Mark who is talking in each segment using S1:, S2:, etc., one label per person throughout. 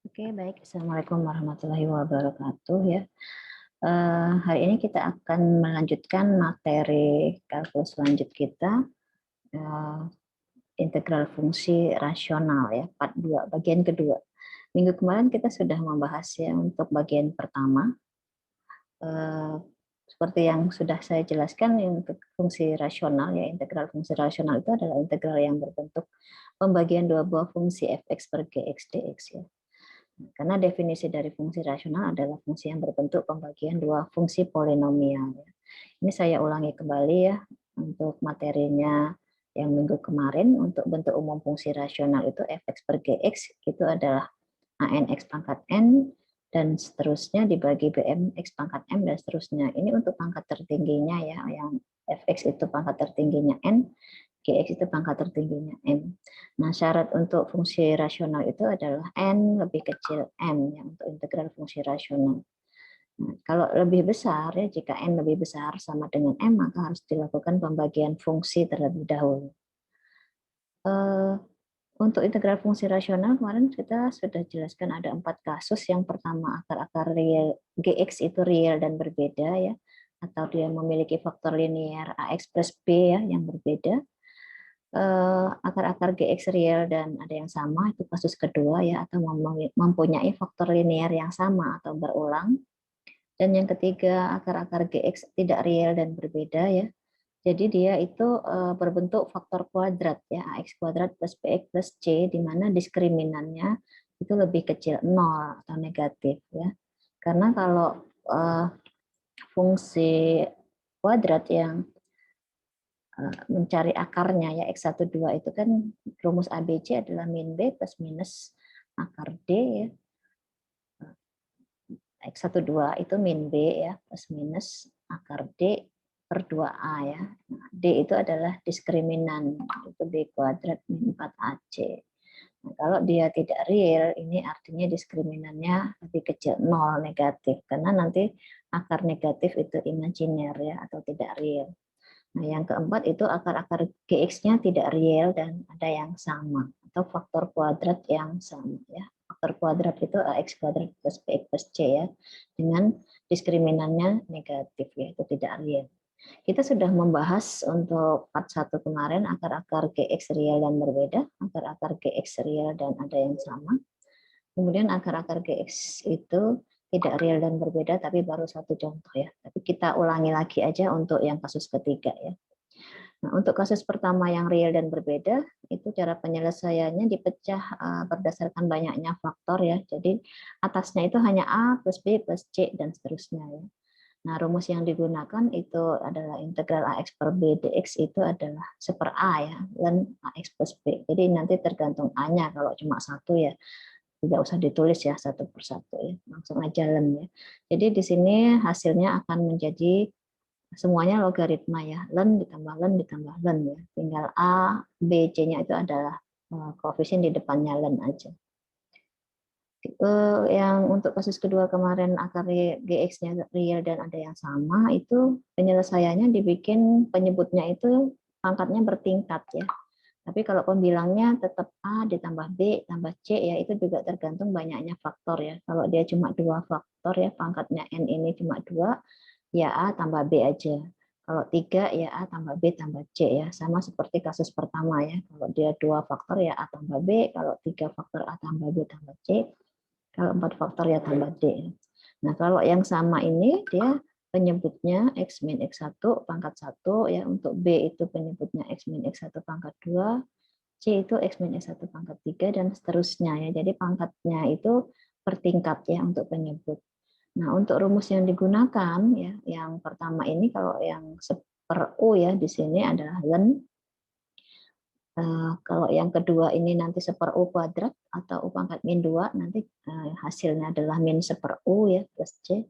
S1: Oke, baik. Assalamualaikum warahmatullahi wabarakatuh ya. Hari ini kita akan melanjutkan materi kalkulus lanjut kita, eh, integral fungsi rasional ya, part 2, bagian kedua. Minggu kemarin kita sudah membahas ya untuk bagian pertama. Eh, Seperti yang sudah saya jelaskan, untuk fungsi rasional ya, integral fungsi rasional itu adalah integral yang berbentuk pembagian dua buah fungsi fx per gx dx ya. Karena definisi dari fungsi rasional adalah fungsi yang berbentuk pembagian dua fungsi polinomial. Ini saya ulangi kembali ya untuk materinya yang minggu kemarin. Untuk bentuk umum fungsi rasional itu fx per gx itu adalah anx pangkat n dan seterusnya dibagi bm x pangkat m dan seterusnya. Ini untuk pangkat tertingginya ya, yang fx itu pangkat tertingginya n, gx itu pangkat tertingginya m. Nah, syarat untuk fungsi rasional itu adalah n lebih kecil m yang untuk integral fungsi rasional. Nah, kalau lebih besar ya, jika n lebih besar sama dengan m, maka harus dilakukan pembagian fungsi terlebih dahulu. Untuk integral fungsi rasional kemarin kita sudah jelaskan ada 4 kasus. Yang pertama, akar-akar real gx itu real dan berbeda ya, atau dia memiliki faktor linear ax plus b ya yang berbeda. Akar-akar gx real dan ada yang sama, itu kasus kedua ya, atau mempunyai faktor linear yang sama atau berulang. Dan yang ketiga, akar-akar gx tidak real dan berbeda ya. Jadi dia itu berbentuk faktor kuadrat ya, ax kuadrat plus bx plus c, di mana diskriminannya itu lebih kecil 0 atau negatif ya. Karena kalau fungsi kuadrat yang mencari akarnya ya x12 itu kan rumus ABC adalah min B plus minus akar D ya. X12 itu min B ya plus minus akar D per 2A ya. Nah, D itu adalah diskriminan, itu B kuadrat min 4AC. Nah, kalau dia tidak real, ini artinya diskriminannya lebih kecil 0 negatif, karena nanti akar negatif itu imajiner ya, atau tidak real. Nah, yang keempat itu akar-akar gx-nya tidak real dan ada yang sama, atau faktor kuadrat yang sama ya. Faktor kuadrat itu ax kuadrat plus bx plus c ya, dengan diskriminannya negatif ya, itu tidak real. Kita sudah membahas untuk part 1 kemarin akar-akar gx real dan berbeda, akar-akar gx real dan ada yang sama. Kemudian akar-akar gx itu tidak real dan berbeda, tapi baru satu contoh ya. Tapi kita ulangi lagi aja untuk yang kasus ketiga ya. Nah, untuk kasus pertama yang real dan berbeda, itu cara penyelesaiannya dipecah berdasarkan banyaknya faktor ya. Jadi atasnya itu hanya A plus B plus C dan seterusnya ya. Nah, rumus yang digunakan itu adalah integral AX per B dx itu adalah seper A ya, ln AX plus B. Jadi nanti tergantung A-nya, kalau cuma satu ya tidak usah ditulis ya satu persatu ya, langsung aja ln ya. Jadi di sini hasilnya akan menjadi semuanya logaritma ya, ln ditambah ln ditambah ln ya. Tinggal A, B, C-nya itu adalah koefisien di depannya ln aja. Yang untuk kasus kedua kemarin akar gx-nya real dan ada yang sama, itu penyelesaiannya dibikin penyebutnya itu pangkatnya bertingkat ya. Tapi kalau pembilangnya tetap A ditambah B tambah C ya, itu juga tergantung banyaknya faktor ya. Kalau dia cuma 2 faktor ya, pangkatnya n ini cuma 2, ya A tambah B aja. Kalau 3 ya A tambah B tambah C ya. Sama seperti kasus pertama ya. Kalau dia 2 faktor ya A tambah B, kalau 3 faktor A tambah B tambah C, kalau 4 faktor ya tambah D. Nah, kalau yang sama ini dia penyebutnya X min X1 pangkat 1 ya. Untuk B itu penyebutnya X min X1 pangkat 2, C itu X min X1 pangkat 3 dan seterusnya ya. Jadi pangkatnya itu bertingkat ya untuk penyebut. Nah, untuk rumus yang digunakan ya, yang pertama ini kalau yang per U ya di sini adalah ln. Kalau yang kedua ini nanti seper U kuadrat atau U pangkat min 2, nanti hasilnya adalah min seper U ya plus C.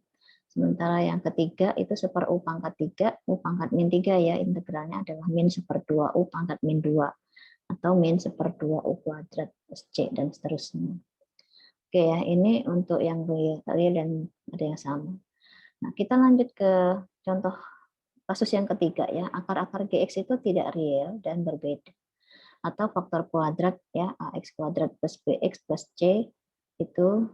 S1: Sementara yang ketiga itu seper U pangkat 3, U pangkat min 3 ya, integralnya adalah min seper 2 U pangkat min 2 atau min seper 2 U kuadrat plus C dan seterusnya. Oke ya, ini untuk yang real dan ada yang sama. Nah, kita lanjut ke contoh kasus yang ketiga ya, akar-akar GX itu tidak real dan berbeda, atau faktor kuadrat ya, AX kuadrat plus BX plus C itu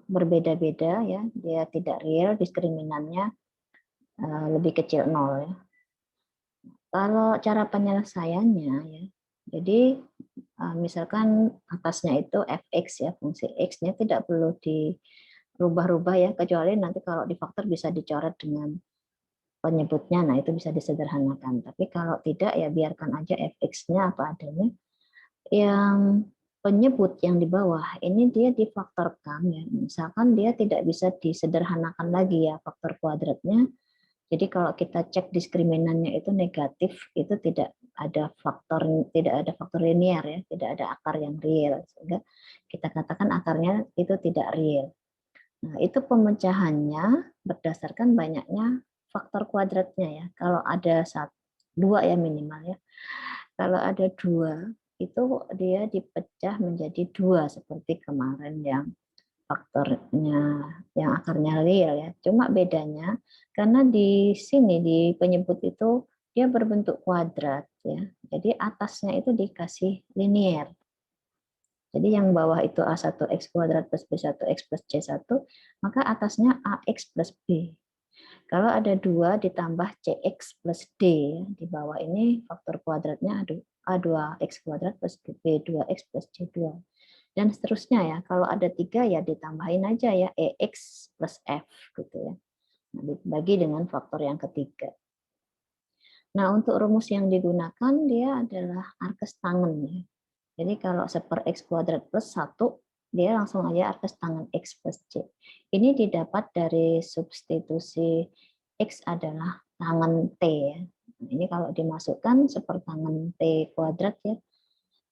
S1: berbeda-beda ya, dia tidak real, diskriminannya lebih kecil 0 ya. Kalau cara penyelesaiannya ya, jadi misalkan atasnya itu fx ya, fungsi x-nya tidak perlu dirubah-rubah ya, kecuali nanti kalau di faktor bisa dicoret dengan penyebutnya, nah itu bisa disederhanakan. Tapi kalau tidak ya biarkan aja fx-nya apa adanya. Yang penyebut yang di bawah ini dia difaktorkan ya, misalkan dia tidak bisa disederhanakan lagi ya faktor kuadratnya. Jadi kalau kita cek diskriminannya itu negatif, itu tidak ada faktor linear ya, tidak ada akar yang real, sehingga kita katakan akarnya itu tidak real. Nah, itu pemecahannya berdasarkan banyaknya faktor kuadratnya ya. Kalau ada dua ya minimal ya. Kalau ada dua, itu dia dipecah menjadi dua seperti kemarin yang faktornya yang akarnya real ya. Cuma bedanya karena di sini di penyebut itu dia berbentuk kuadrat ya. Jadi atasnya itu dikasih linear. Jadi yang bawah itu A1X kuadrat plus B1X plus C1, maka atasnya AX plus B. Kalau ada 2 ditambah CX plus D, di bawah ini faktor kuadratnya A2X kuadrat plus B2X plus C2. Dan seterusnya ya, kalau ada 3 ya ditambahin aja ya EX plus F gitu ya. Nah, dibagi dengan faktor yang ketiga. Nah, untuk rumus yang digunakan dia adalah arkes tangen ya. Jadi kalau 1/x kuadrat plus 1, dia langsung aja arkes tangen x plus c. Ini didapat dari substitusi x adalah tangen t ya. Ini kalau dimasukkan sepertangen t kuadrat ya,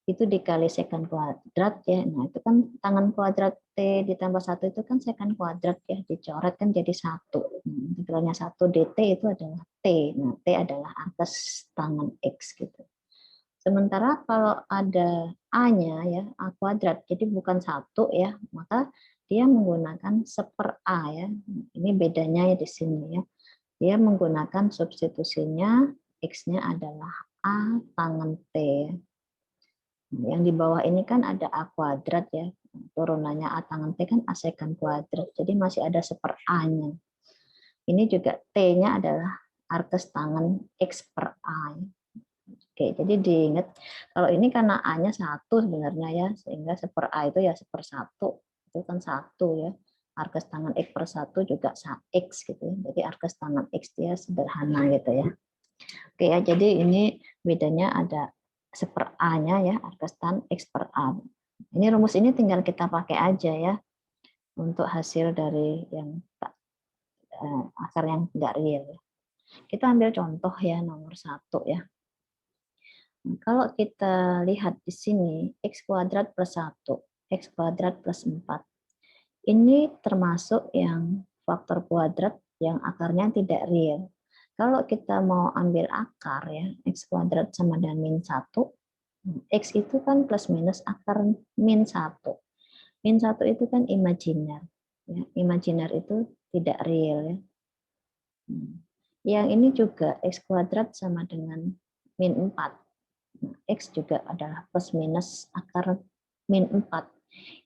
S1: itu dikali sekant kuadrat ya. Nah, itu kan tangen kuadrat t ditambah 1 itu kan sekant kuadrat ya, dicoret kan jadi 1. Integralnya 1 dt itu adalah t. Nah, t adalah arkes tangen x gitu. Sementara kalau ada A-nya ya, A kuadrat, jadi bukan 1 ya, maka dia menggunakan 1/A ya. Ini bedanya ya di sini ya. Dia menggunakan substitusinya, X-nya adalah A tangen T. Yang di bawah ini kan ada A kuadrat ya, turunannya A tangen T kan A sekant kuadrat, jadi masih ada 1/A-nya. Ini juga T-nya adalah arkes tangen X per A. Oke, jadi diingat kalau ini karena A-nya 1 sebenarnya ya, sehingga 1/A itu ya 1/1. Itu kan 1 ya. Arkes tangen X per 1 juga X gitu ya. Jadi arkes tangen X dia sederhana gitu ya. Oke ya, jadi ini bedanya ada 1/A-nya ya, arkes tan X per A. Ini rumus ini tinggal kita pakai aja ya untuk hasil dari yang akar yang tidak real ya. Kita ambil contoh ya nomor 1 ya. Kalau kita lihat di sini, x kuadrat plus 1, x kuadrat plus 4. Ini termasuk yang faktor kuadrat yang akarnya tidak real. Kalau kita mau ambil akar ya, x kuadrat sama dengan min 1, x itu kan plus minus akar min 1. Min 1 itu kan imajiner. Ya, imajiner itu tidak real ya. Yang ini juga x kuadrat sama dengan min 4. X juga adalah plus minus akar min 4.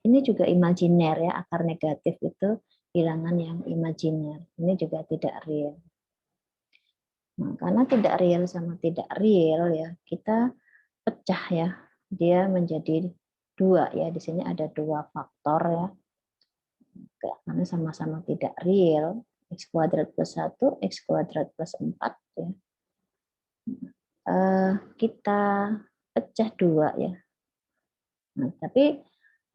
S1: Ini juga imajiner ya, akar negatif itu bilangan yang imajiner. Ini juga tidak real. Nah, karena tidak real sama tidak real ya, kita pecah ya. Dia menjadi 2 ya. Di sini ada 2 faktor ya. Karena sama-sama tidak real. X kuadrat plus 1, X kuadrat plus 4 ya. Kita pecah 2 ya. Nah, tapi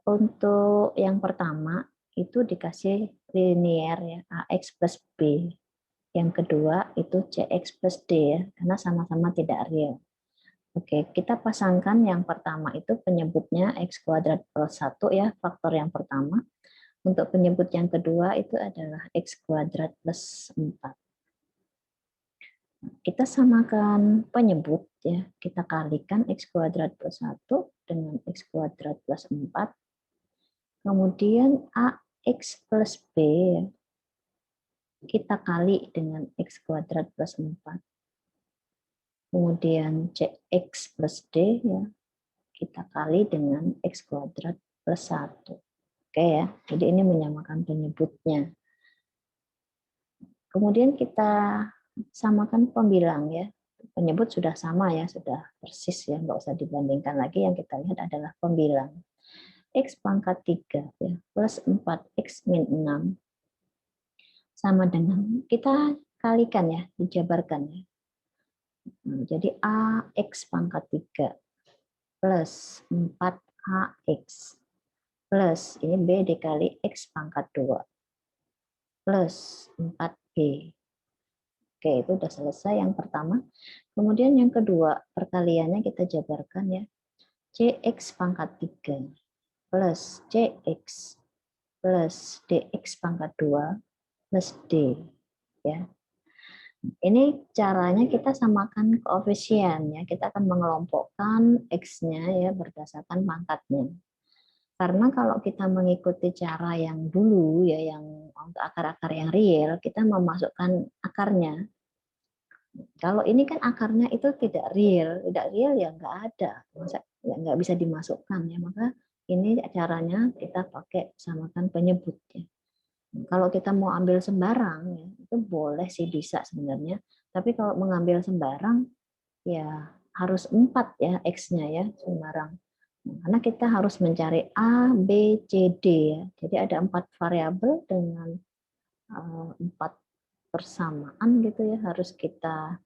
S1: untuk yang pertama itu dikasih linear ya, AX plus B. Yang kedua itu CX plus D ya, karena sama-sama tidak real. Oke, kita pasangkan yang pertama itu penyebutnya X kuadrat plus 1 ya, faktor yang pertama. Untuk penyebut yang kedua itu adalah X kuadrat plus 4. Kita samakan penyebut ya, kita kalikan X kuadrat plus 1 dengan X kuadrat plus 4. Kemudian AX plus B kita kali dengan X kuadrat plus 4. Kemudian CX plus D ya, kita kali dengan X kuadrat plus 1. Oke ya, jadi ini menyamakan penyebutnya. Kemudian kita samakan pembilang ya. Penyebut sudah sama ya, sudah persis ya, nggak usah dibandingkan lagi. Yang kita lihat adalah pembilang. X pangkat 3 ya, plus 4X min 6 sama dengan, kita kalikan ya, dijabarkan ya. Jadi AX pangkat 3 plus 4AX plus, ini B dikali X pangkat 2 plus 4B. Oke, itu udah selesai yang pertama. Kemudian yang kedua, perkaliannya kita jabarkan ya. CX pangkat 3 plus CX plus DX pangkat 2 plus D. Ya. Ini caranya kita samakan koefisien ya. Kita akan mengelompokkan X-nya ya berdasarkan pangkatnya. Karena kalau kita mengikuti cara yang dulu ya, yang untuk akar-akar yang real, kita memasukkan akarnya. Kalau ini kan akarnya itu tidak real ya nggak ada, masa ya nggak bisa dimasukkan ya. Maka ini caranya kita pakai samakan penyebut ya. Kalau kita mau ambil sembarang ya, itu boleh sih bisa sebenarnya. Tapi kalau mengambil sembarang ya harus 4 ya X-nya ya sembarang. Karena kita harus mencari A, B, C, D ya. Jadi ada 4 variabel dengan 4 persamaan gitu ya, harus kita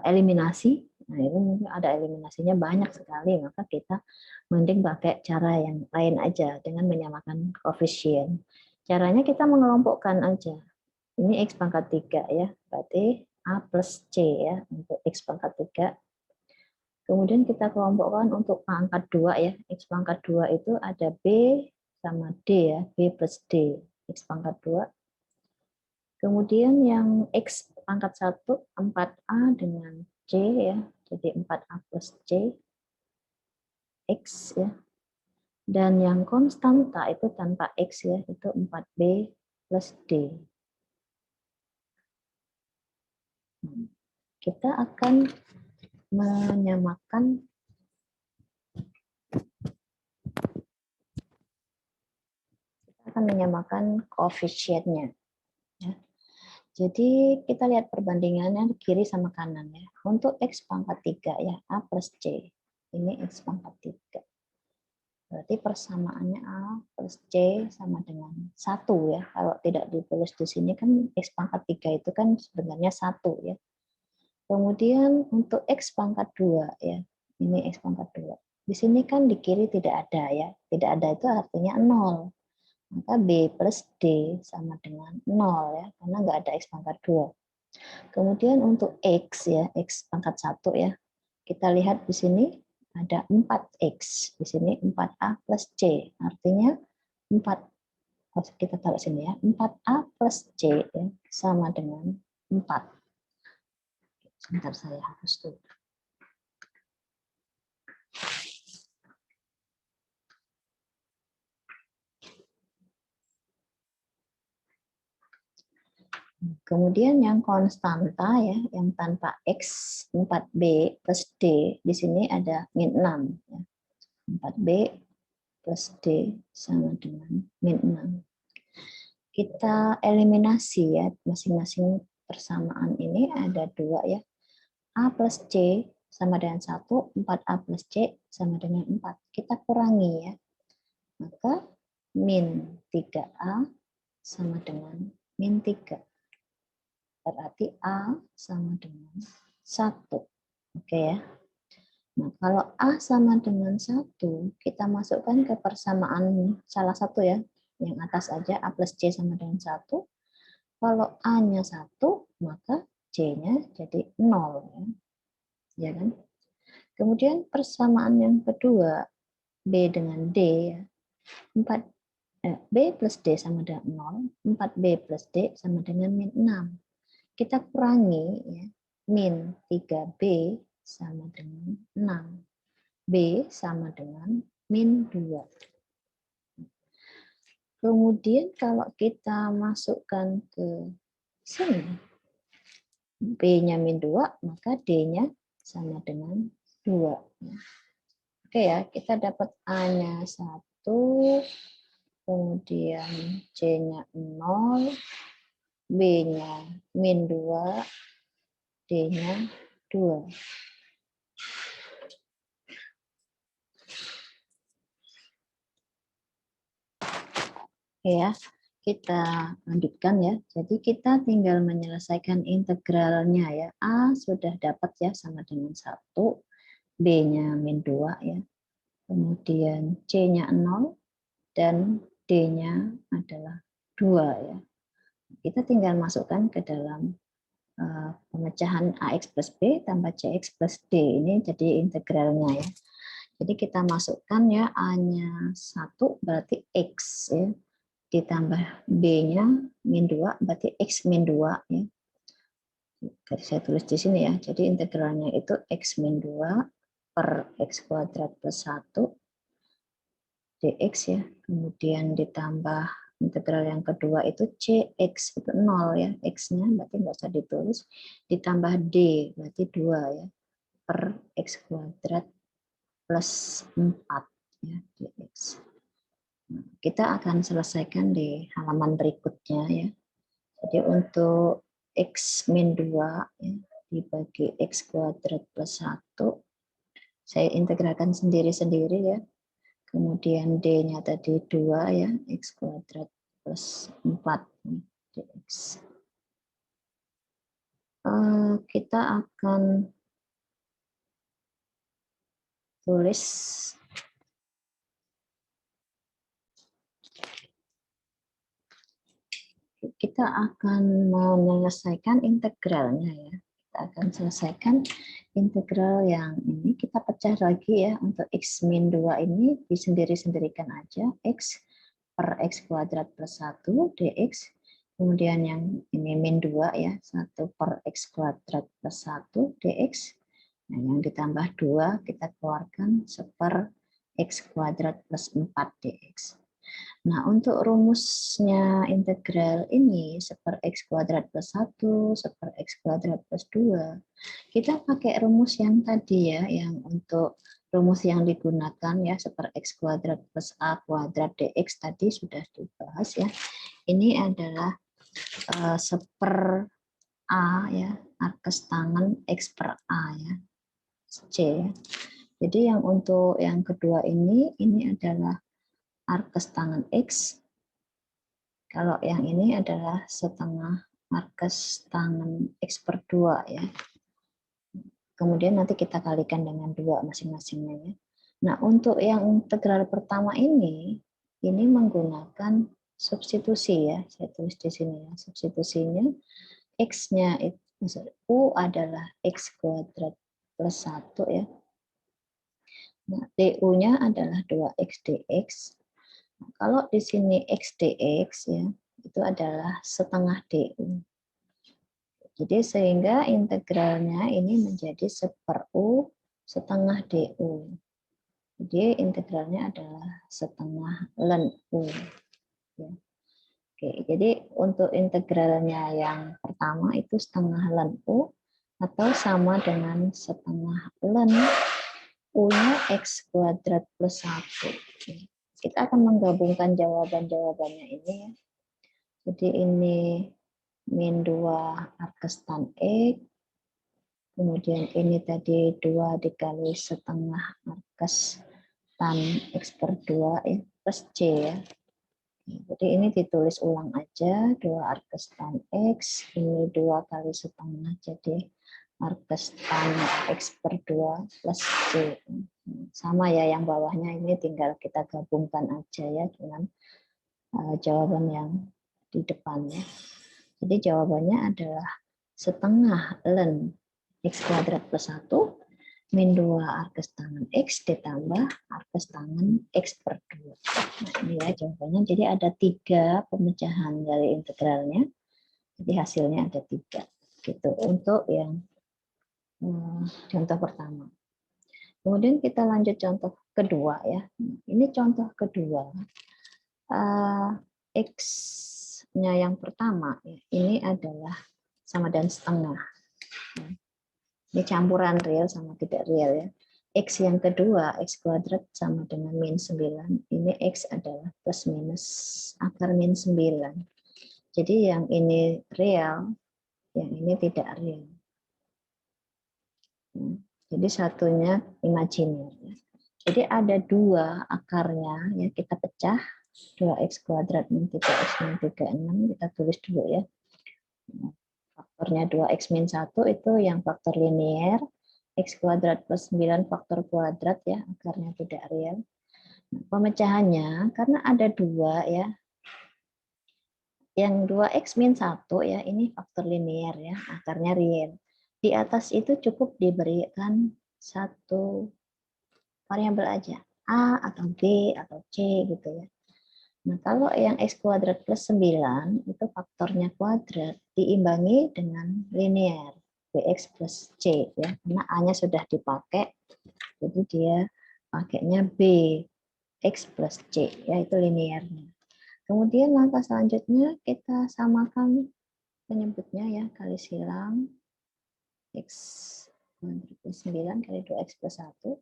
S1: eliminasi. Nah, itu mungkin ada eliminasinya banyak sekali, maka kita mending pakai cara yang lain aja dengan menyamakan koefisien. Caranya kita mengelompokkan aja. Ini X pangkat 3 ya, berarti A plus C ya untuk X pangkat 3. Kemudian kita kelompokkan untuk pangkat 2 ya. X pangkat 2 itu ada B sama D ya, B plus D. X pangkat 2. Kemudian yang X pangkat 1, 4A dengan C ya. Jadi 4A plus C, X ya. Dan yang konstanta itu tanpa X ya, itu 4B plus D. Kita akan menyamakan koefisiennya. Ya. Jadi kita lihat perbandingannya kiri sama kanan ya. Untuk X pangkat 3 ya, A plus C. Ini X pangkat 3. Berarti persamaannya A plus C sama dengan 1 ya. Kalau tidak ditulis di sini kan X pangkat 3 itu kan sebenarnya 1 ya. Kemudian untuk X pangkat 2 ya. Ini X pangkat 2. Di sini kan di kiri tidak ada ya. Tidak ada itu artinya 0. Maka B plus D sama dengan 0 ya. Karena nggak ada X pangkat 2. Kemudian untuk X ya, X pangkat 1 ya. Kita lihat di sini ada 4X. Di sini 4A plus C. Artinya 4, kita taruh sini ya, 4A plus C ya, sama dengan 4. Sebentar saya hapus dulu. Kemudian yang konstanta ya, yang tanpa X 4B plus D, di sini ada min 6. Ya. 4B plus D sama dengan min 6. Kita eliminasi ya, masing-masing persamaan ini ada 2 ya. A plus C sama dengan 1, 4A plus C sama dengan 4. Kita kurangi ya. Maka min 3A sama dengan min 3. Berarti A sama dengan 1. Oke ya. Nah, kalau A sama dengan 1, kita masukkan ke persamaan salah satu ya. Yang atas aja, A plus C sama dengan 1. Kalau A-nya 1, maka C-nya jadi 0. Ya kan? Kemudian persamaan yang kedua, B dengan D. 4, B plus D sama dengan 0. 4B plus D sama dengan min 6. Kita kurangi ya, min 3B sama dengan 6. B sama dengan min 2. Kemudian kalau kita masukkan ke sini, B-nya min 2, maka D-nya sama dengan 2. Oke ya, kita dapat A-nya 1, kemudian C-nya 0, B-nya min 2, D-nya 2. Ya, kita lanjutkan ya. Jadi kita tinggal menyelesaikan integralnya ya. A sudah dapat ya sama dengan 1, B-nya min 2 ya. Kemudian C-nya 0 dan D-nya adalah 2 ya. Kita tinggal masukkan ke dalam pemecahan AX plus B tambah CX plus D. Ini jadi integralnya ya. Jadi kita masukkan ya A-nya 1 berarti X ya. Ditambah B-nya min 2 berarti X min 2 ya. Saya tulis di sini ya. Jadi integralnya itu X min 2 per X kuadrat plus 1 dx ya. Kemudian ditambah integral yang kedua itu Cx itu 0 ya. X-nya berarti nggak usah ditulis. Ditambah D berarti 2 ya. Per X kuadrat plus 4 ya dx. Nah, kita akan selesaikan di halaman berikutnya ya. Jadi untuk X min 2 ya, dibagi X kuadrat plus 1, saya integralkan sendiri-sendiri ya. Kemudian D-nya tadi 2 ya, X kuadrat plus 4 dx. Kita akan tulis kita akan menyelesaikan integralnya ya. Kita akan selesaikan integral yang ini, kita pecah lagi ya. Untuk X min 2 ini disendiri-sendirikan aja. X per X kuadrat plus 1 dx. Kemudian yang ini min 2 ya, 1 per X kuadrat plus 1 dx. Nah, yang ditambah 2 kita keluarkan 1/, X kuadrat plus 4 dx. Nah, untuk rumusnya integral ini 1/x kuadrat plus 1, 1/x kuadrat plus 2, kita pakai rumus yang tadi ya, yang untuk rumus yang digunakan ya 1/x kuadrat plus a kuadrat dx tadi sudah dibahas ya. Ini adalah 1/a ya, akes tangan x per a ya, C ya. Jadi yang untuk yang kedua ini adalah arkes tangan X. Kalau yang ini adalah setengah arkes tangan X per 2 ya. Kemudian nanti kita kalikan dengan 2 masing-masingnya ya. Nah, untuk yang integral pertama ini menggunakan substitusi ya. Saya tulis di sini ya. Substitusinya X-nya U adalah X kuadrat plus 1 ya. Nah, DU-nya adalah 2X dx. Nah, kalau di sini X dx ya, itu adalah setengah DU. Jadi sehingga integralnya ini menjadi 1/U setengah DU. Jadi integralnya adalah setengah ln U. Ya. Oke, jadi untuk integralnya yang pertama itu setengah ln U atau sama dengan setengah ln U-nya X kuadrat plus 1. Kita akan menggabungkan jawaban-jawabannya ini ya. Jadi ini min 2 arkes tan X, kemudian ini tadi 2 dikali setengah arkes tan X per 2 ya, plus C ya. Jadi ini ditulis ulang aja, 2 arkes tan X, ini 2 kali setengah, jadi arkes tan X per 2 plus C. Sama ya, yang bawahnya ini tinggal kita gabungkan aja ya dengan jawaban yang di depannya. Jadi jawabannya adalah setengah ln X kuadrat plus 1 min 2 arkes tangan X ditambah arkes tangan X per 2. Nah, ini ya jawabannya. Jadi ada 3 pemecahan dari integralnya. Jadi hasilnya ada 3. Gitu untuk yang contoh pertama. Kemudian kita lanjut contoh kedua ya. Ini contoh kedua. X-nya yang pertama ini adalah sama dan setengah. Ini campuran real sama tidak real ya. X yang kedua, X kuadrat sama dengan min 9. Ini X adalah plus minus akar min 9. Jadi yang ini real, yang ini tidak real. Jadi satunya imajiner. Jadi ada dua akarnya, ya kita pecah. 2x kuadrat min 3x min 36, kita tulis dulu ya. Faktornya 2x min 1 itu yang faktor linear, x kuadrat plus 9 faktor kuadrat ya, akarnya tidak real. Nah, pemecahannya karena ada dua ya, yang 2x min 1 ya, ini faktor linear ya, akarnya real. Di atas itu cukup diberikan satu variabel aja, A atau B atau C gitu ya. Nah, kalau yang x kuadrat plus 9 itu faktornya kuadrat diimbangi dengan linear bx plus c ya, karena a-nya sudah dipakai, jadi dia pakainya b x plus c ya, itu linearnya. Kemudian langkah selanjutnya kita samakan penyebutnya ya, kali silang x kuadrat plus 9 kali 2x plus 1,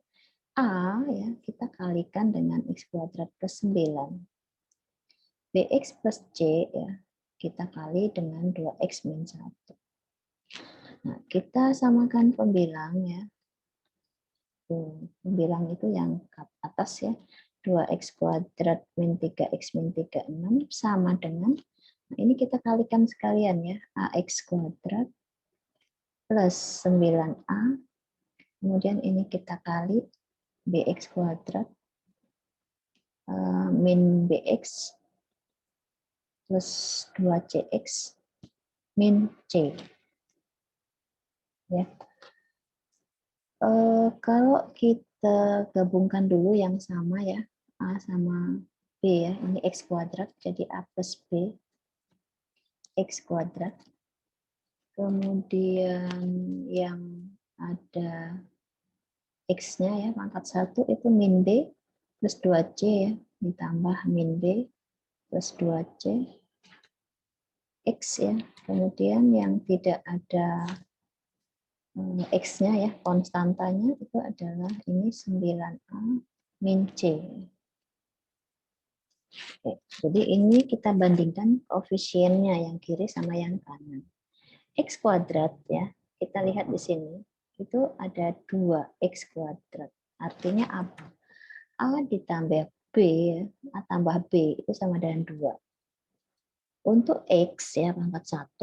S1: a ya kita kalikan dengan x kuadrat plus 9. Bx plus C ya, kita kali dengan 2x min 1. Nah, kita samakan pembilang ya. Pembilang itu yang ke atas ya. 2x kuadrat min 3x min 36 sama dengan, nah ini kita kalikan sekalian ya, ax kuadrat plus 9a, kemudian ini kita kali bx kuadrat min bx plus 2cx min c. Ya. Kalau kita gabungkan dulu yang sama ya, A sama B ya, ini X kuadrat, jadi A plus B, X kuadrat. Kemudian yang ada X-nya ya, pangkat 1 itu min B plus 2C ya, ditambah min B plus 2C, X ya. Kemudian yang tidak ada X-nya ya, konstantanya itu adalah ini 9A min C. Oke, jadi ini kita bandingkan koefisiennya yang kiri sama yang kanan. X kuadrat ya, kita lihat di sini, itu ada 2X kuadrat. Artinya apa? A ditambah B, A tambah B itu sama dengan 2. Untuk X ya, pangkat 1,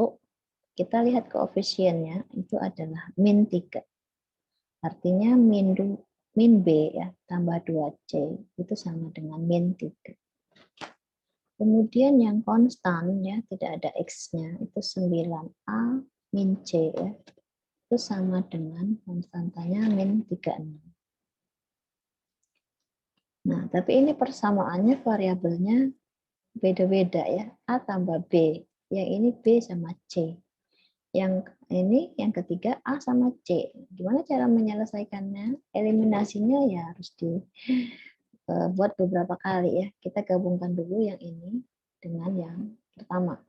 S1: kita lihat koefisiennya itu adalah min 3. Artinya min B ya, tambah 2C itu sama dengan min 3. Kemudian yang konstan ya, tidak ada X-nya, itu 9A min C ya. Itu sama dengan konstantanya min 36. Nah, tapi ini persamaannya variabelnya beda-beda ya. A tambah B. Yang ini B sama C. Yang ini yang ketiga A sama C. Gimana cara menyelesaikannya? Eliminasinya ya harus dibuat beberapa kali ya. Kita gabungkan dulu yang ini dengan yang pertama.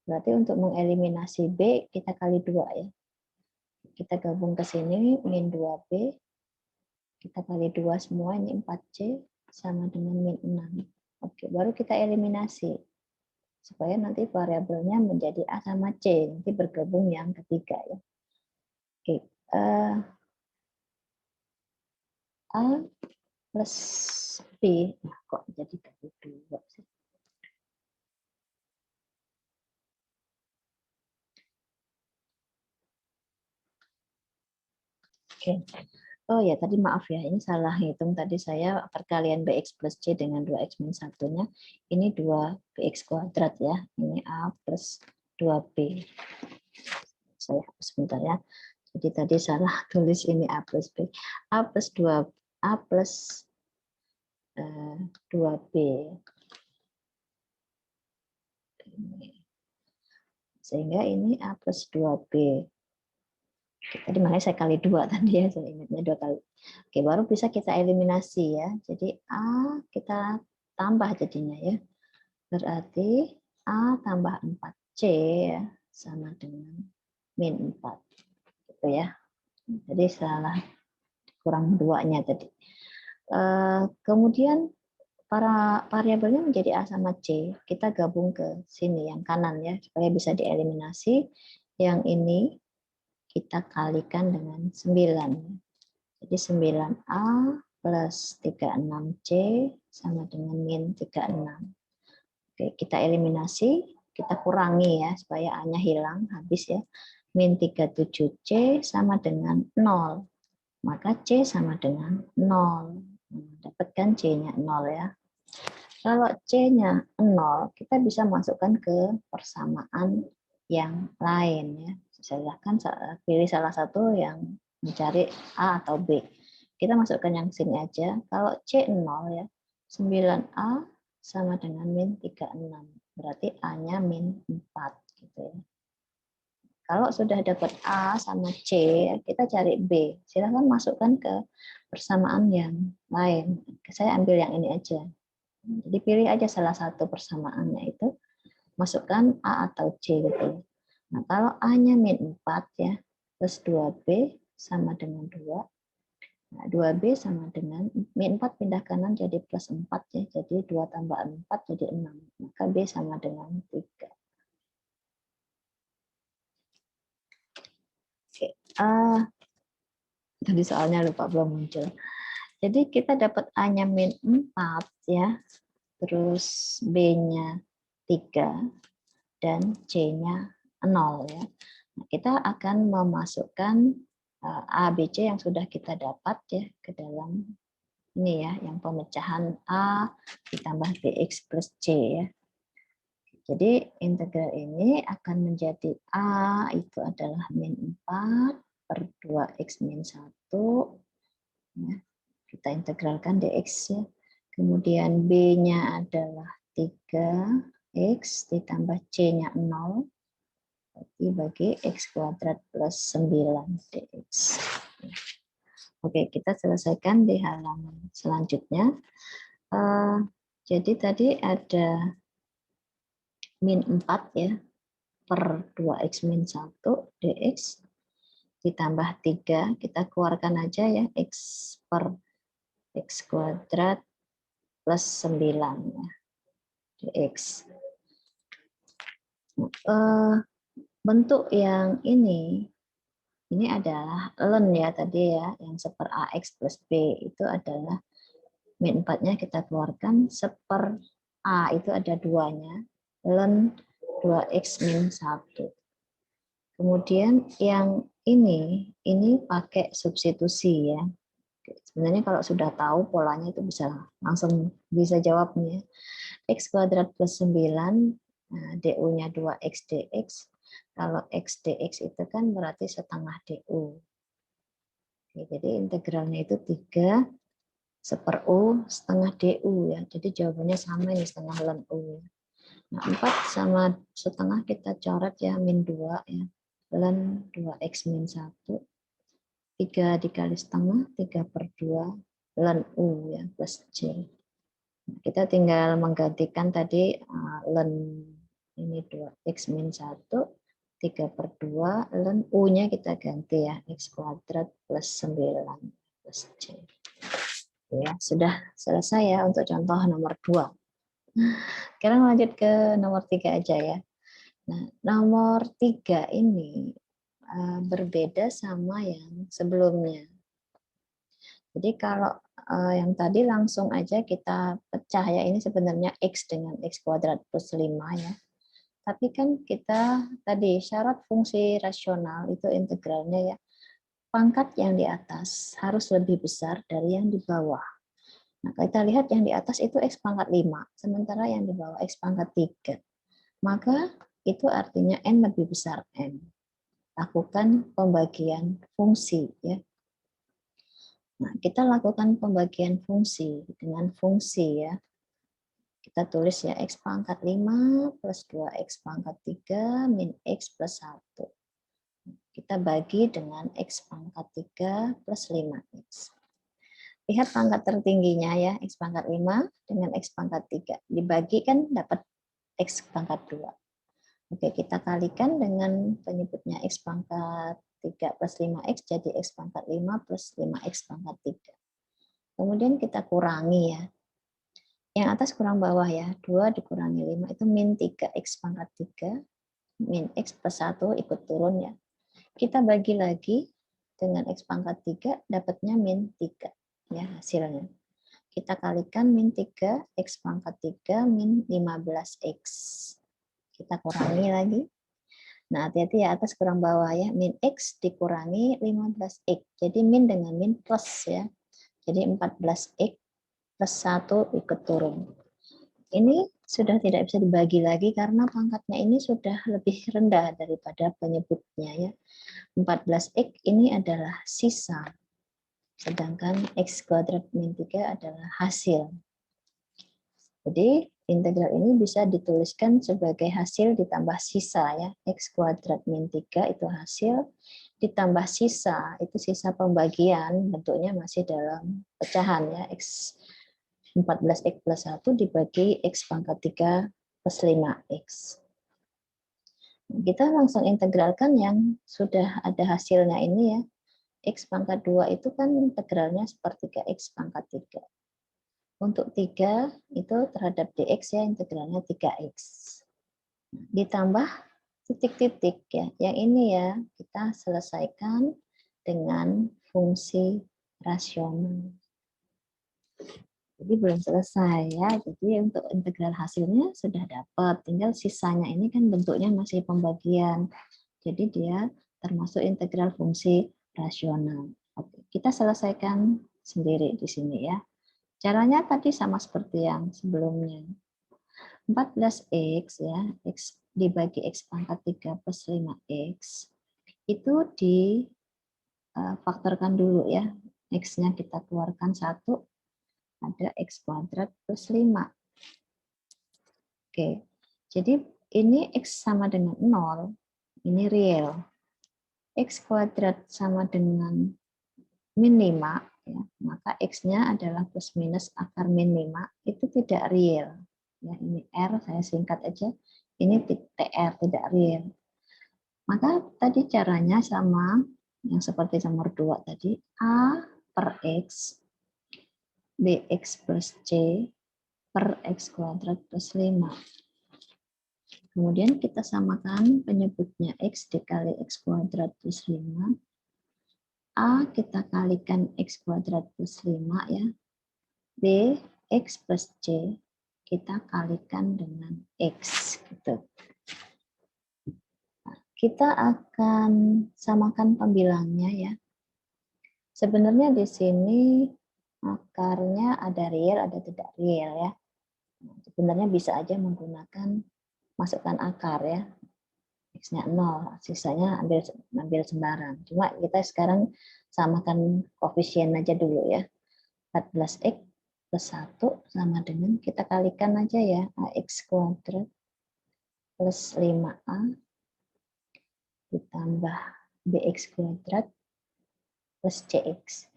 S1: Berarti untuk mengeliminasi B kita kali 2 ya. Kita gabung ke sini min 2B. Kita kali 2 semua, ini 4C sama dengan min 6. Oke, baru kita eliminasi. Supaya nanti variabelnya menjadi A sama C. Nanti bergabung yang ketiga ya. Oke, A plus B. Nah, kok jadi kali 2 sih? Oke. Oh ya, tadi maaf ya, ini salah hitung. Tadi saya perkalian BX plus C dengan 2X min 1-nya. Ini 2BX kuadrat ya. Ini A plus 2B. Saya hapus sebentar ya. Jadi tadi salah tulis ini A plus B. A plus 2, A plus 2B. Sehingga ini A plus 2B. Tadi makanya saya kali 2 tadi ya, saya ingatnya 2 kali. Oke, baru bisa kita eliminasi ya. Jadi A kita tambah jadinya ya. Berarti A tambah 4C ya, sama dengan min 4. Gitu ya. Jadi salah kurang 2-nya tadi. Kemudian para variabelnya menjadi A sama C. Kita gabung ke sini yang kanan ya, supaya bisa dieliminasi. Yang ini kita kalikan dengan 9. Jadi 9A plus 36C sama dengan min 36. Oke, kita eliminasi, kita kurangi ya, supaya A-nya hilang, habis ya. Min 37C sama dengan 0. Maka C sama dengan 0. Dapatkan C-nya 0 ya. Kalau C-nya 0, kita bisa masukkan ke persamaan yang lain ya. Silahkan pilih salah satu yang mencari A atau B. Kita masukkan yang sini aja. Kalau C 0 ya, 9A sama dengan min 36. Berarti A-nya min 4 gitu ya. Kalau sudah dapat A sama C, kita cari B. Silahkan masukkan ke persamaan yang lain. Saya ambil yang ini aja. Jadi pilih aja salah satu persamaannya itu, masukkan A atau C gitu. Nah, kalau A-nya min 4 ya, plus 2B sama dengan 2. Nah, 2B sama dengan min 4 pindah kanan jadi plus 4 ya. Jadi 2 tambah 4 jadi 6. Maka B sama dengan 3. Oke. Tadi soalnya lupa belum muncul. Jadi kita dapat A-nya min 4 ya. Terus B-nya 3 dan C-nya 0 ya. Nah, kita akan memasukkan A, B, C yang sudah kita dapat ya ke dalam ini ya, yang pemecahan A ditambah BX plus C ya. Jadi integral ini akan menjadi A itu adalah min 4 per 2X min 1. Ya. Kita integralkan dx ya. Kemudian B-nya adalah 3X ditambah C-nya 0. Bagi X kuadrat plus 9 dx. Oke, kita selesaikan di halaman selanjutnya. Jadi tadi ada min 4 ya, per 2X min 1 dx, ditambah 3, kita keluarkan aja ya, X per X kuadrat plus 9 ya, dx. Bentuk yang ini adalah ln ya tadi ya, yang seper AX plus B itu adalah min 4-nya kita keluarkan, seper A itu ada 2-nya, ln 2X min 1. Kemudian yang ini pakai substitusi ya. Sebenarnya kalau sudah tahu polanya itu bisa langsung bisa jawabnya. X kuadrat plus 9, nah, DU-nya 2X dx. Kalau X dx itu kan berarti setengah DU. Oke, jadi integralnya itu 3 seper U setengah DU ya. Jadi jawabannya sama ini, setengah ln U. Nah, 4 sama setengah kita coret ya, min 2 ya. Ln 2X min 1. 3 dikali setengah, 3 per 2 ln U ya, plus C. Nah, kita tinggal menggantikan tadi ln ini 2X min 1, 3 per 2, ln U-nya kita ganti ya, X kuadrat plus 9 plus C. Ya, sudah selesai ya untuk contoh nomor 2. Sekarang lanjut ke nomor 3 aja ya. Nah, nomor 3 ini berbeda sama yang sebelumnya. Jadi kalau yang tadi langsung aja kita pecah ya, ini sebenarnya X dengan X kuadrat plus 5 ya. Tapi kan kita tadi syarat fungsi rasional itu integralnya ya, pangkat yang di atas harus lebih besar dari yang di bawah. Nah, kita lihat yang di atas itu X pangkat 5, sementara yang di bawah X pangkat 3. Maka itu artinya N lebih besar M. Lakukan pembagian fungsi ya. Nah, kita lakukan pembagian fungsi dengan fungsi ya. Kita tulis ya, X pangkat 5 plus 2X pangkat 3 min X plus 1. Kita bagi dengan X pangkat 3 plus 5X. Lihat pangkat tertingginya ya, X pangkat 5 dengan X pangkat 3. Dibagi kan dapat X pangkat 2. Oke, kita kalikan dengan penyebutnya X pangkat 3 plus 5x jadi x pangkat 5 plus 5x pangkat 3. Kemudian kita kurangi ya. Yang atas kurang bawah ya. 2 dikurangi 5 itu min 3x pangkat 3. Min x plus 1 ikut turun ya. Kita bagi lagi dengan x pangkat 3 dapatnya min 3 ya hasilnya. Kita kalikan min 3 x pangkat 3 min 15x. Kita kurangi lagi. Nah, hati-hati ya atas kurang bawah ya. Min x dikurangi 15x. Jadi min dengan min plus ya. Jadi 14x plus 1 ikut turun. Ini sudah tidak bisa dibagi lagi karena pangkatnya ini sudah lebih rendah daripada penyebutnya ya. 14x ini adalah sisa. Sedangkan x kuadrat min 3 adalah hasil. Jadi integral ini bisa dituliskan sebagai hasil ditambah sisa ya. X kuadrat min 3 itu hasil, ditambah sisa, itu sisa pembagian, bentuknya masih dalam pecahan ya. X 14x plus 1 dibagi x pangkat 3 plus 5x. Kita langsung integralkan yang sudah ada hasilnya ini ya. X pangkat 2 itu kan integralnya sepertiga x pangkat 3. Untuk 3 itu terhadap dx ya integralnya 3x. Ditambah titik-titik ya. Yang ini ya kita selesaikan dengan fungsi rasional. Jadi belum selesai ya. Jadi untuk integral hasilnya sudah dapat. Tinggal sisanya ini kan bentuknya masih pembagian. Jadi dia termasuk integral fungsi rasional. Oke, kita selesaikan sendiri di sini ya. Caranya tadi sama seperti yang sebelumnya. 14x ya, x dibagi x pangkat 3 plus 5x itu difaktorkan dulu ya. X-nya kita keluarkan 1, ada x kuadrat plus 5. Oke, jadi ini x sama dengan 0, ini real. X kuadrat sama dengan min 5, ya, maka x-nya adalah plus minus akar min 5, itu tidak real. Ya, ini R, saya singkat aja. Ini TR, tidak real. Maka tadi caranya sama, yang seperti nomor 2 tadi, A per X, BX plus C per X kuadrat plus 5. Kemudian kita samakan penyebutnya X dikali X kuadrat plus 5. A kita kalikan X kuadrat plus 5 ya. B, X plus C kita kalikan dengan X. Gitu. Nah, kita akan samakan pembilangnya ya. Sebenarnya di sini akarnya ada real, ada tidak real ya. Sebenarnya bisa aja menggunakan masukkan akar ya. X-nya 0, sisanya ambil sembarang. Cuma kita sekarang samakan koefisien aja dulu ya. 14x plus 1 sama dengan, kita kalikan aja ya, ax kuadrat plus 5a ditambah bx kuadrat plus cx.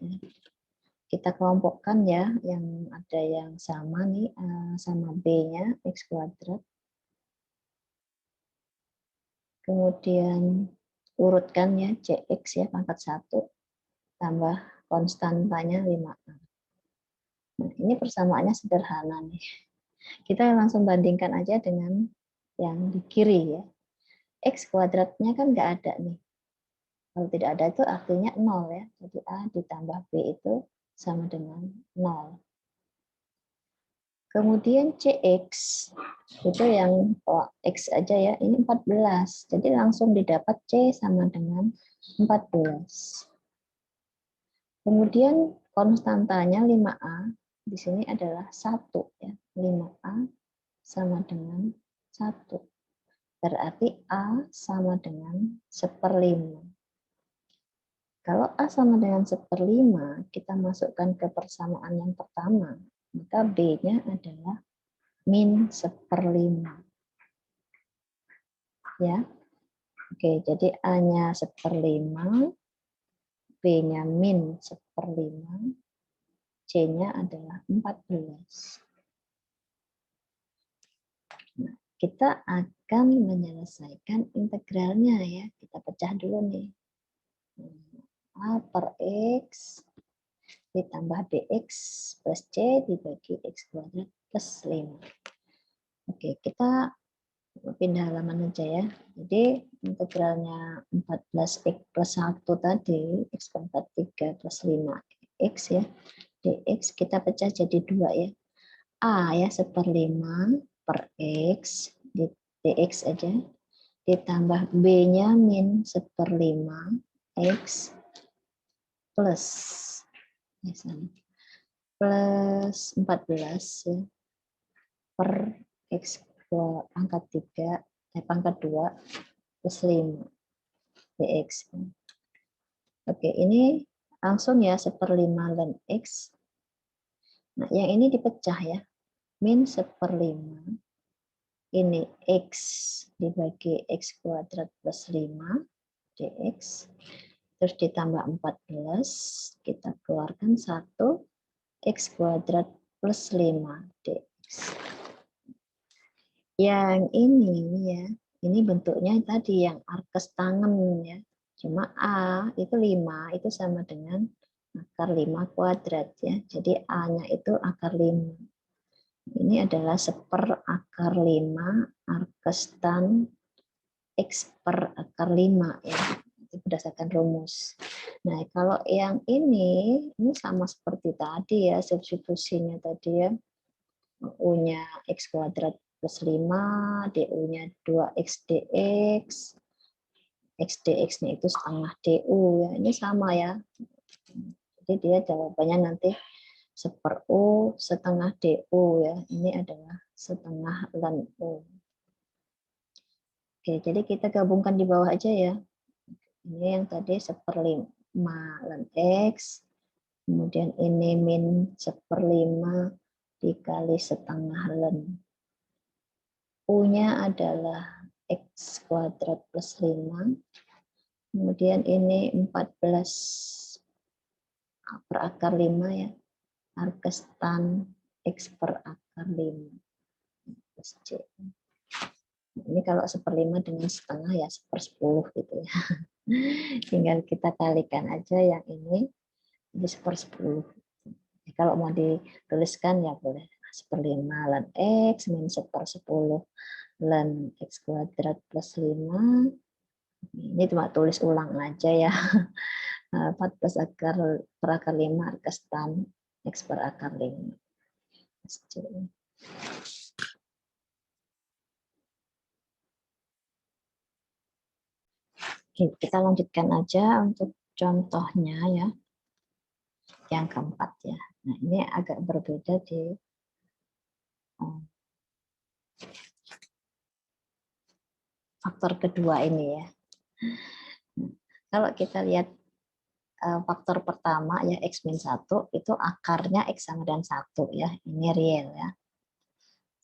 S1: Kita kelompokkan ya, yang ada yang sama nih, sama b-nya, x kuadrat. Kemudian urutkan ya, cx ya, pangkat 1, tambah konstantanya 5a. Nah, ini persamaannya sederhana nih. Kita langsung bandingkan aja dengan yang di kiri ya. X kuadratnya kan nggak ada nih. Kalau tidak ada itu artinya 0 ya. Jadi A ditambah B itu sama dengan 0. Kemudian CX itu yang X aja ya, ini 14. Jadi langsung didapat C sama dengan 14. Kemudian konstantanya 5A di sini adalah 1 ya. 5A sama dengan 1. Berarti A sama dengan 1/5. Kalau A sama dengan 1/5, kita masukkan ke persamaan yang pertama, maka B-nya adalah min 1/5. Ya. Oke, jadi A-nya 1/5, B-nya min 1/5, C-nya adalah 14. Nah, kita akan menyelesaikan integralnya ya. Kita pecah dulu nih. A per X ditambah BX plus C dibagi X kuadrat plus 5. Oke, kita pindah halaman aja ya. Jadi integralnya 14X plus 1 tadi, X pangkat 3 plus 5X ya. DX kita pecah jadi 2 ya. A ya 1/5 per X, DX aja. Ditambah B-nya min 1/5 X plus plus 14 ya, per X pangkat 3 pangkat 2 plus 5 dx. Oke, ini langsung ya 1/5 ln X. Nah, yang ini dipecah ya, min 1/5 ini X dibagi X kuadrat plus 5 dx, terus ditambah 14, kita keluarkan 1 X kuadrat plus 5 dx. Yang ini ya, ini bentuknya tadi yang arkes tangan ya. Cuma A itu 5, itu sama dengan akar 5 kuadrat ya. Jadi A-nya itu akar 5. Ini adalah 1/4 akar 5 arkes tan X per akar 5 ya. Itu berdasarkan rumus. Nah, kalau yang ini sama seperti tadi ya, substitusinya tadi ya. U-nya X kuadrat plus 5, DU-nya 2X dx, X dx-nya itu setengah DU ya. Ini sama ya. Jadi dia jawabannya nanti 1/U setengah DU ya. Ini adalah setengah ln U. Oke, jadi kita gabungkan di bawah aja ya. Ini yang tadi 1/5 ln X, kemudian ini min 1/5 dikali setengah ln U-nya adalah X kuadrat plus 5. Kemudian ini 14 per akar 5 ya. Arkes tan X per akar 5. Plus C. Ini kalau 1/5 dengan setengah ya 1/10 gitu ya. Tinggal kita kalikan aja yang ini. Jadi 1/10. Kalau mau dituliskan ya boleh 1/5 ln X min 1/10 ln X kuadrat plus 5. Ini cuma tulis ulang aja ya. 14 akar per akar 5 arkes tan X per akar 5. Oke, kita lanjutkan aja untuk contohnya ya. Yang keempat ya. Nah, ini agak berbeda di faktor kedua ini ya. Kalau kita lihat faktor pertama ya X min 1 itu akarnya X sama dengan 1 ya. Ini real ya.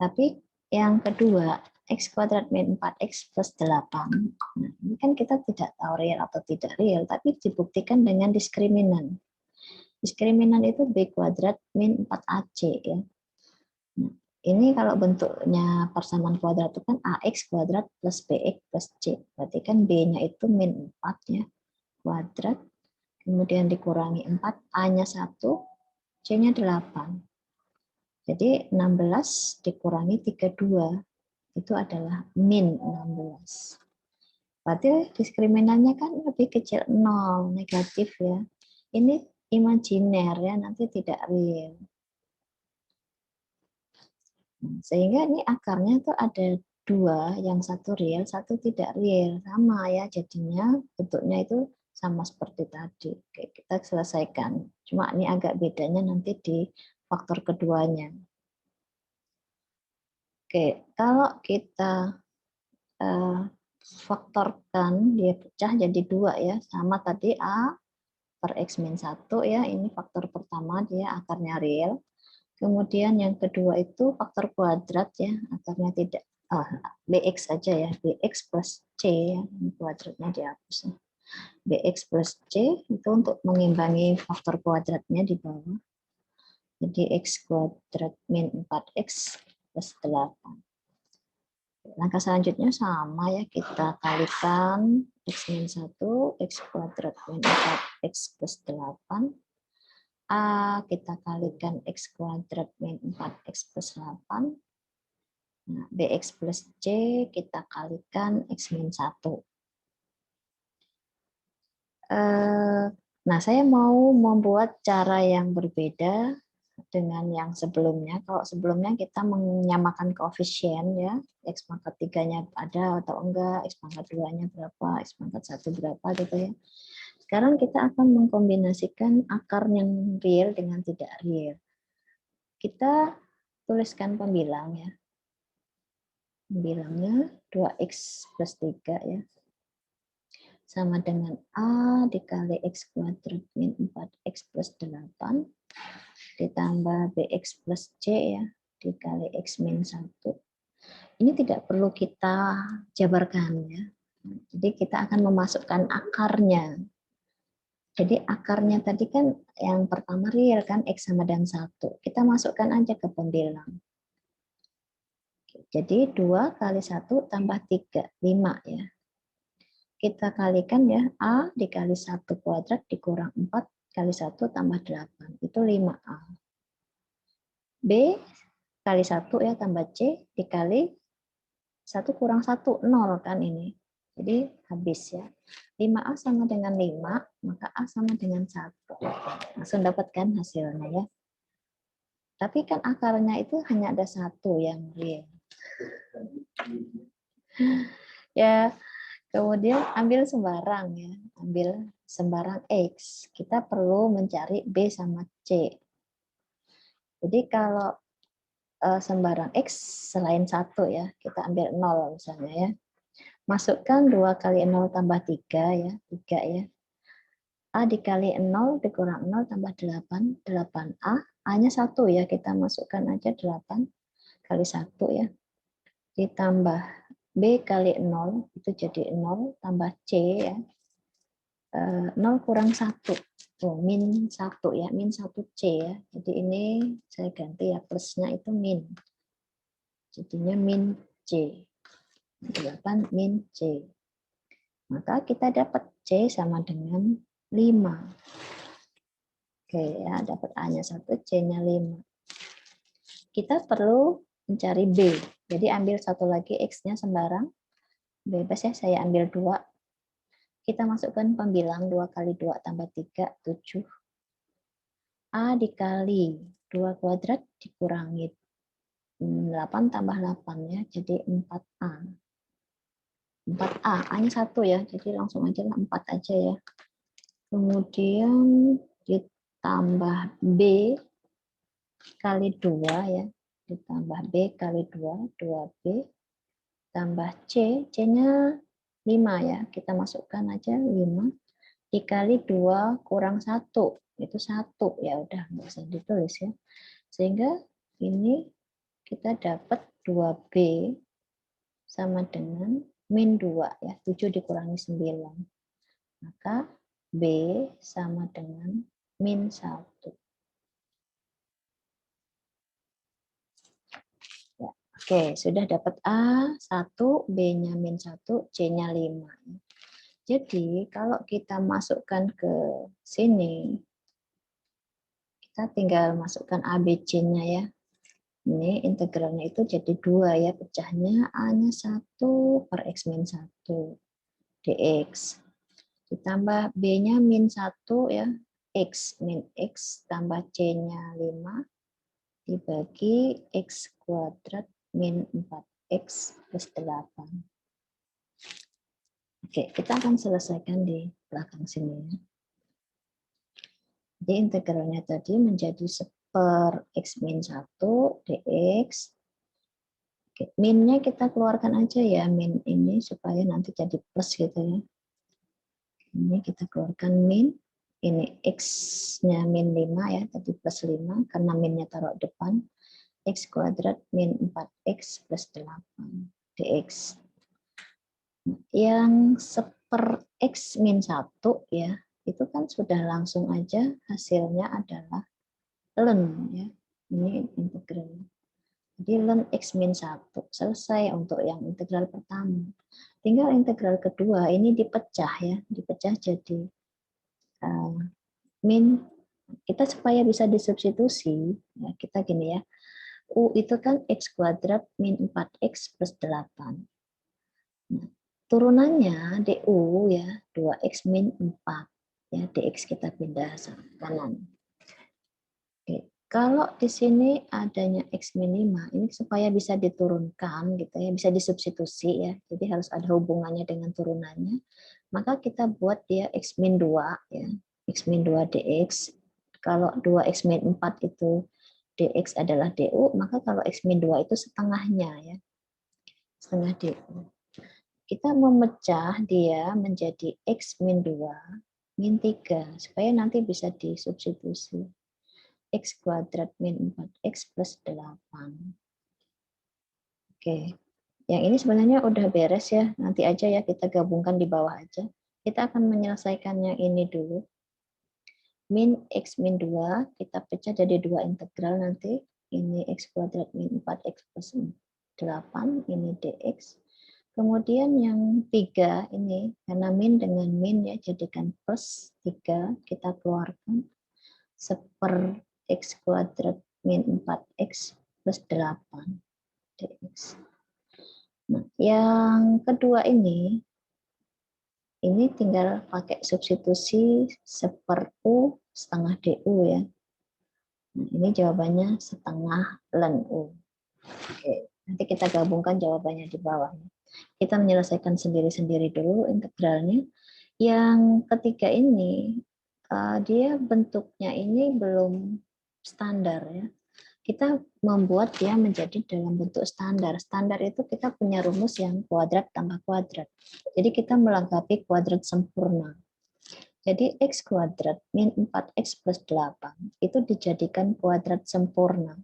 S1: Tapi yang kedua X kuadrat min 4X plus 8. Nah, ini kan kita tidak tahu real atau tidak real, tapi dibuktikan dengan diskriminan. Diskriminan itu B kuadrat min 4AC ya. Nah, ini kalau bentuknya persamaan kuadrat itu kan AX kuadrat plus BX plus C. Berarti kan B-nya itu min 4 ya, kuadrat. Kemudian dikurangi 4, A-nya 1, C-nya 8. Jadi 16 dikurangi 32, itu adalah min 16. Berarti diskriminannya kan lebih kecil 0, negatif ya. Ini imajiner ya, nanti tidak real. Sehingga ini akarnya tuh ada 2, yang satu real, satu tidak real. Sama ya, jadinya bentuknya itu sama seperti tadi. Oke, kita selesaikan. Cuma ini agak bedanya nanti di faktor keduanya. Oke, kalau kita faktorkan, dia pecah jadi 2 ya, sama tadi A per X min 1 ya, ini faktor pertama, dia akarnya real. Kemudian yang kedua itu faktor kuadrat ya, akarnya tidak, BX aja ya, BX plus C, ya. Ini kuadratnya dihapus. BX plus C itu untuk mengimbangi faktor kuadratnya di bawah. Jadi X kuadrat min 4X plus 8. Langkah selanjutnya sama ya, kita kalikan X min 1, X kuadrat min 4X plus 8. A kita kalikan X kuadrat min 4X plus 8. Nah, BX plus C kita kalikan X min 1. Nah, saya mau membuat cara yang berbeda dengan yang sebelumnya. Kalau sebelumnya kita menyamakan koefisien ya, X pangkat 3-nya ada atau enggak, X pangkat 2-nya berapa, X pangkat 1 berapa gitu ya. Sekarang kita akan mengkombinasikan akar yang real dengan tidak real. Kita tuliskan pembilang ya. Pembilangnya 2X plus 3 ya. Sama dengan A dikali X kuadrat min 4X plus 8 ditambah BX plus C ya dikali X min 1. Ini tidak perlu kita jabarkan ya. Jadi kita akan memasukkan akarnya. Jadi akarnya tadi kan yang pertama real kan X sama dengan 1. Kita masukkan aja ke pembilang. Jadi 2 kali 1 tambah 3, 5 ya. Kita kalikan ya, A dikali 1 kuadrat dikurang 4 kali 1 tambah 8. Itu 5A. B kali 1 ya tambah C dikali 1 kurang 1, 0 kan ini. Jadi habis ya. 5A sama dengan 5, maka A sama dengan 1. Langsung dapatkan hasilnya ya. Tapi kan akarnya itu hanya ada 1 yang real. Ya, kemudian ambil sembarang ya, ambil sembarang X. Kita perlu mencari B sama C. Jadi kalau sembarang X selain 1 ya, kita ambil 0 misalnya ya. Masukkan 2 kali 0 tambah 3 ya, 3 ya. A dikali 0 dikurang 0 tambah 8, 8A. A-nya 1 ya, kita masukkan aja 8 kali 1 ya. Ditambah B kali 0 itu jadi 0 tambah C ya. 0 kurang 1. Tuh, min 1 ya, min 1C ya. Jadi ini saya ganti ya, plusnya itu min. Jadinya min C. 8 min C. Maka kita dapat C sama dengan 5. Oke ya, dapat A-nya 1, C-nya 5. Kita perlu mencari B. Jadi ambil satu lagi X-nya sembarang. Bebas ya, saya ambil 2. Kita masukkan pembilang 2 kali 2 tambah 3, 7. A dikali 2 kuadrat dikurangi 8 tambah 8 ya, jadi 4A. 4A, A-nya 1 ya, jadi langsung aja 4 aja ya. Kemudian ditambah B kali 2 ya, ditambah B kali 2, 2B, tambah C, C-nya 5 ya, kita masukkan aja 5, dikali 2 kurang 1, itu 1, ya udah nggak usah ditulis ya. Sehingga ini kita dapat 2B sama dengan min 2 ya, 7 dikurangi 9. Maka B sama dengan min 1. Ya, oke, sudah dapat A 1, B-nya min 1, C-nya 5. Jadi kalau kita masukkan ke sini, kita tinggal masukkan A, B, C-nya ya. Ini integralnya itu jadi 2 ya, pecahnya A-nya 1 per X min 1 dx. Ditambah B-nya min 1 ya, X min X tambah C-nya 5 dibagi X kuadrat min 4X plus 8. Oke, kita akan selesaikan di belakang sini ya. Jadi integralnya tadi menjadi 1 per X min 1 dx. Oke, minnya kita keluarkan aja ya, min ini supaya nanti jadi plus gitu ya. Ini kita keluarkan min, ini X-nya min 5 ya, tadi plus 5, karena minnya taruh depan. X kuadrat min 4X plus 8 dx. Yang 1 per X min 1 ya, itu kan sudah langsung aja hasilnya adalah ln ya. Ini integral. Jadi ln x min 1 selesai untuk yang integral pertama. Tinggal integral kedua ini dipecah ya, dipecah jadi min, kita supaya bisa disubstitusi, ya, kita gini ya, u itu kan x kuadrat min 4x plus 8. Nah, turunannya du ya 2x min 4 ya, dx kita pindah ke kanan. Oke. Kalau di sini adanya x min 5, ini supaya bisa diturunkan gitu ya, bisa disubstitusi ya. Jadi harus ada hubungannya dengan turunannya. Maka kita buat dia x min 2 ya. X min 2 dx. Kalau 2x min 4 itu dx adalah du, maka kalau x min 2 itu setengahnya ya. Setengah du. Kita memecah dia menjadi x min 2 min 3 supaya nanti bisa disubstitusi. X kuadrat min 4x plus 8. Oke, yang ini sebenarnya udah beres ya. Nanti aja ya kita gabungkan di bawah aja. Kita akan menyelesaikan yang ini dulu. Min x min 2, kita pecah jadi 2 integral nanti. Ini x kuadrat min 4x plus 8, ini dx. Kemudian yang 3 ini, karena min dengan min ya, jadikan plus 3, kita keluarkan. Seper x kuadrat min 4x plus 8 dx. Nah, yang kedua ini tinggal pakai substitusi seper u setengah du ya. Nah, ini jawabannya setengah ln u. Oke, nanti kita gabungkan jawabannya di bawah. Kita menyelesaikan sendiri-sendiri dulu integralnya. Yang ketiga ini dia bentuknya ini belum standar ya. Kita membuat dia menjadi dalam bentuk standar. Standar itu kita punya rumus yang kuadrat tambah kuadrat. Jadi kita melengkapi kuadrat sempurna. Jadi x kuadrat min 4x plus 8 itu dijadikan kuadrat sempurna.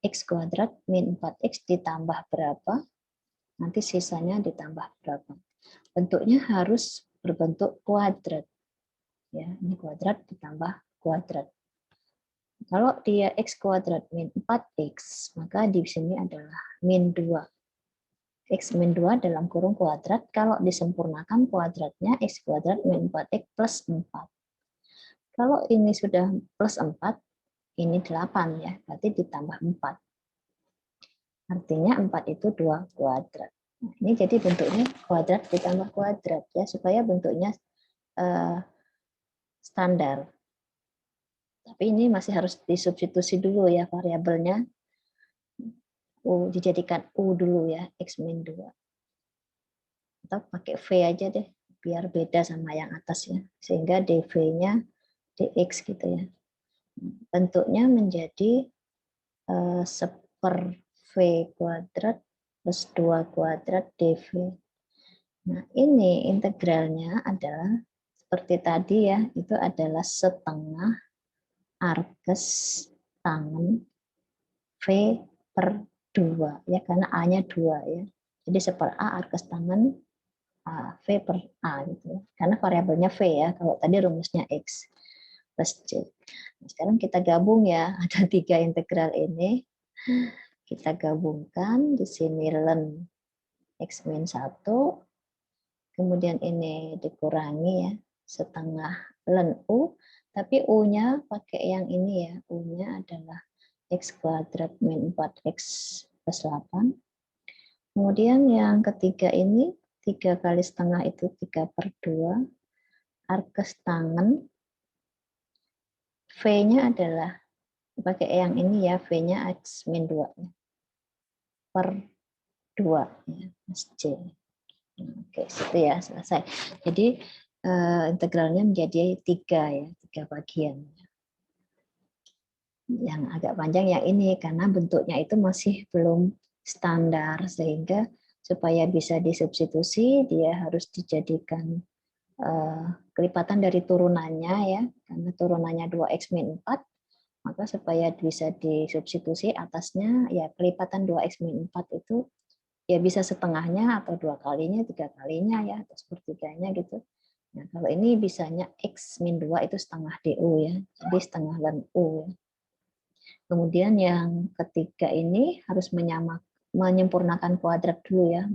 S1: X kuadrat min 4x ditambah berapa? Nanti sisanya ditambah berapa? Bentuknya harus berbentuk kuadrat. Ya, ini kuadrat ditambah kuadrat. Kalau dia x kuadrat min 4x, maka di sini adalah min 2. X min 2 dalam kurung kuadrat, kalau disempurnakan kuadratnya x kuadrat min 4x plus 4. Kalau ini sudah plus 4, ini 8 ya, berarti ditambah 4. Artinya 4 itu 2 kuadrat. Nah, ini jadi bentuknya kuadrat ditambah kuadrat ya, supaya bentuknya standar. Tapi ini masih harus disubstitusi dulu ya variabelnya. U dijadikan U dulu ya, X min 2. Atau pakai V aja deh, biar beda sama yang atas ya. Sehingga dV-nya dx gitu ya. Bentuknya menjadi seper V kuadrat plus 2 kuadrat dV. Nah ini integralnya adalah seperti tadi ya, itu adalah setengah arkes tangen V per 2 ya, karena A-nya 2 ya. Jadi seper A arkes tangen V per A gitu ya. Karena variabelnya V ya, kalau tadi rumusnya X plus C. Nah, sekarang kita gabung ya, ada 3 integral ini. Kita gabungkan, di sini ln X min 1, kemudian ini dikurangi ya, setengah ln U, tapi U-nya pakai yang ini ya, U-nya adalah X kuadrat min 4X plus 8. Kemudian yang ketiga ini, 3 kali setengah itu 3 per 2. Arkes tangen, V-nya adalah, pakai yang ini ya, V-nya X min 2 ya, per 2 ya, plus C. Oke, itu ya, selesai. Jadi integralnya menjadi 3 ya, 3 bagian. Yang agak panjang yang ini karena bentuknya itu masih belum standar, sehingga supaya bisa disubstitusi dia harus dijadikan kelipatan dari turunannya ya, karena turunannya 2x min 4, maka supaya bisa disubstitusi atasnya ya kelipatan 2x min 4 itu ya bisa setengahnya atau 2 kalinya, 3 kalinya ya, atau sepertiganya gitu. Nah, kalau ini bisanya x min 2 itu setengah du ya, jadi setengah ln u ya. Kemudian yang ketiga ini harus menyempurnakan kuadrat dulu ya,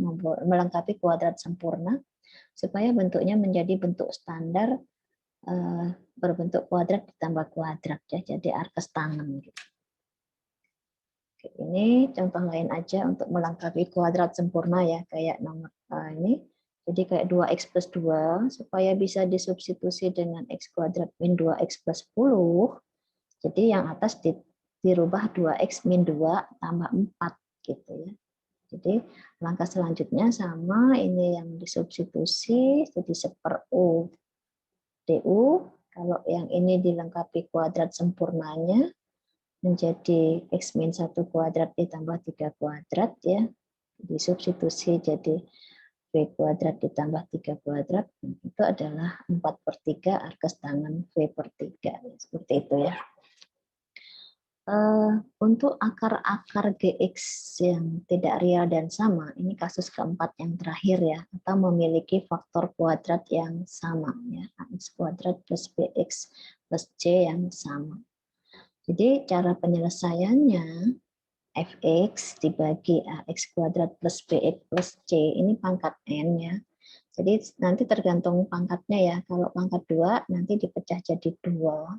S1: melengkapi kuadrat sempurna supaya bentuknya menjadi bentuk standar, berbentuk kuadrat ditambah kuadrat ya, jadi arkes tangan gitu. Oke, ini contoh lain aja untuk melengkapi kuadrat sempurna ya, kayak nomor ini. Jadi kayak 2x plus 2 supaya bisa disubstitusi dengan x kuadrat min 2x plus 10. Jadi yang atas dirubah 2x min 2 tambah 4 gitu ya. Jadi langkah selanjutnya sama, ini yang disubstitusi jadi 1/u du. Kalau yang ini dilengkapi kuadrat sempurnanya menjadi x min 1 kuadrat ditambah 3 kuadrat ya. Disubstitusi jadi v kuadrat ditambah 3 kuadrat, itu adalah 4/3 arkes tangan v/3. Seperti itu ya. Untuk akar-akar GX yang tidak real dan sama, ini kasus keempat yang terakhir ya, atau memiliki faktor kuadrat yang sama ya, ax kuadrat plus bx plus c yang sama. Jadi cara penyelesaiannya fx dibagi ax kuadrat plus bx plus c, ini pangkat n ya. Jadi nanti tergantung pangkatnya ya. Kalau pangkat 2 nanti dipecah jadi 2.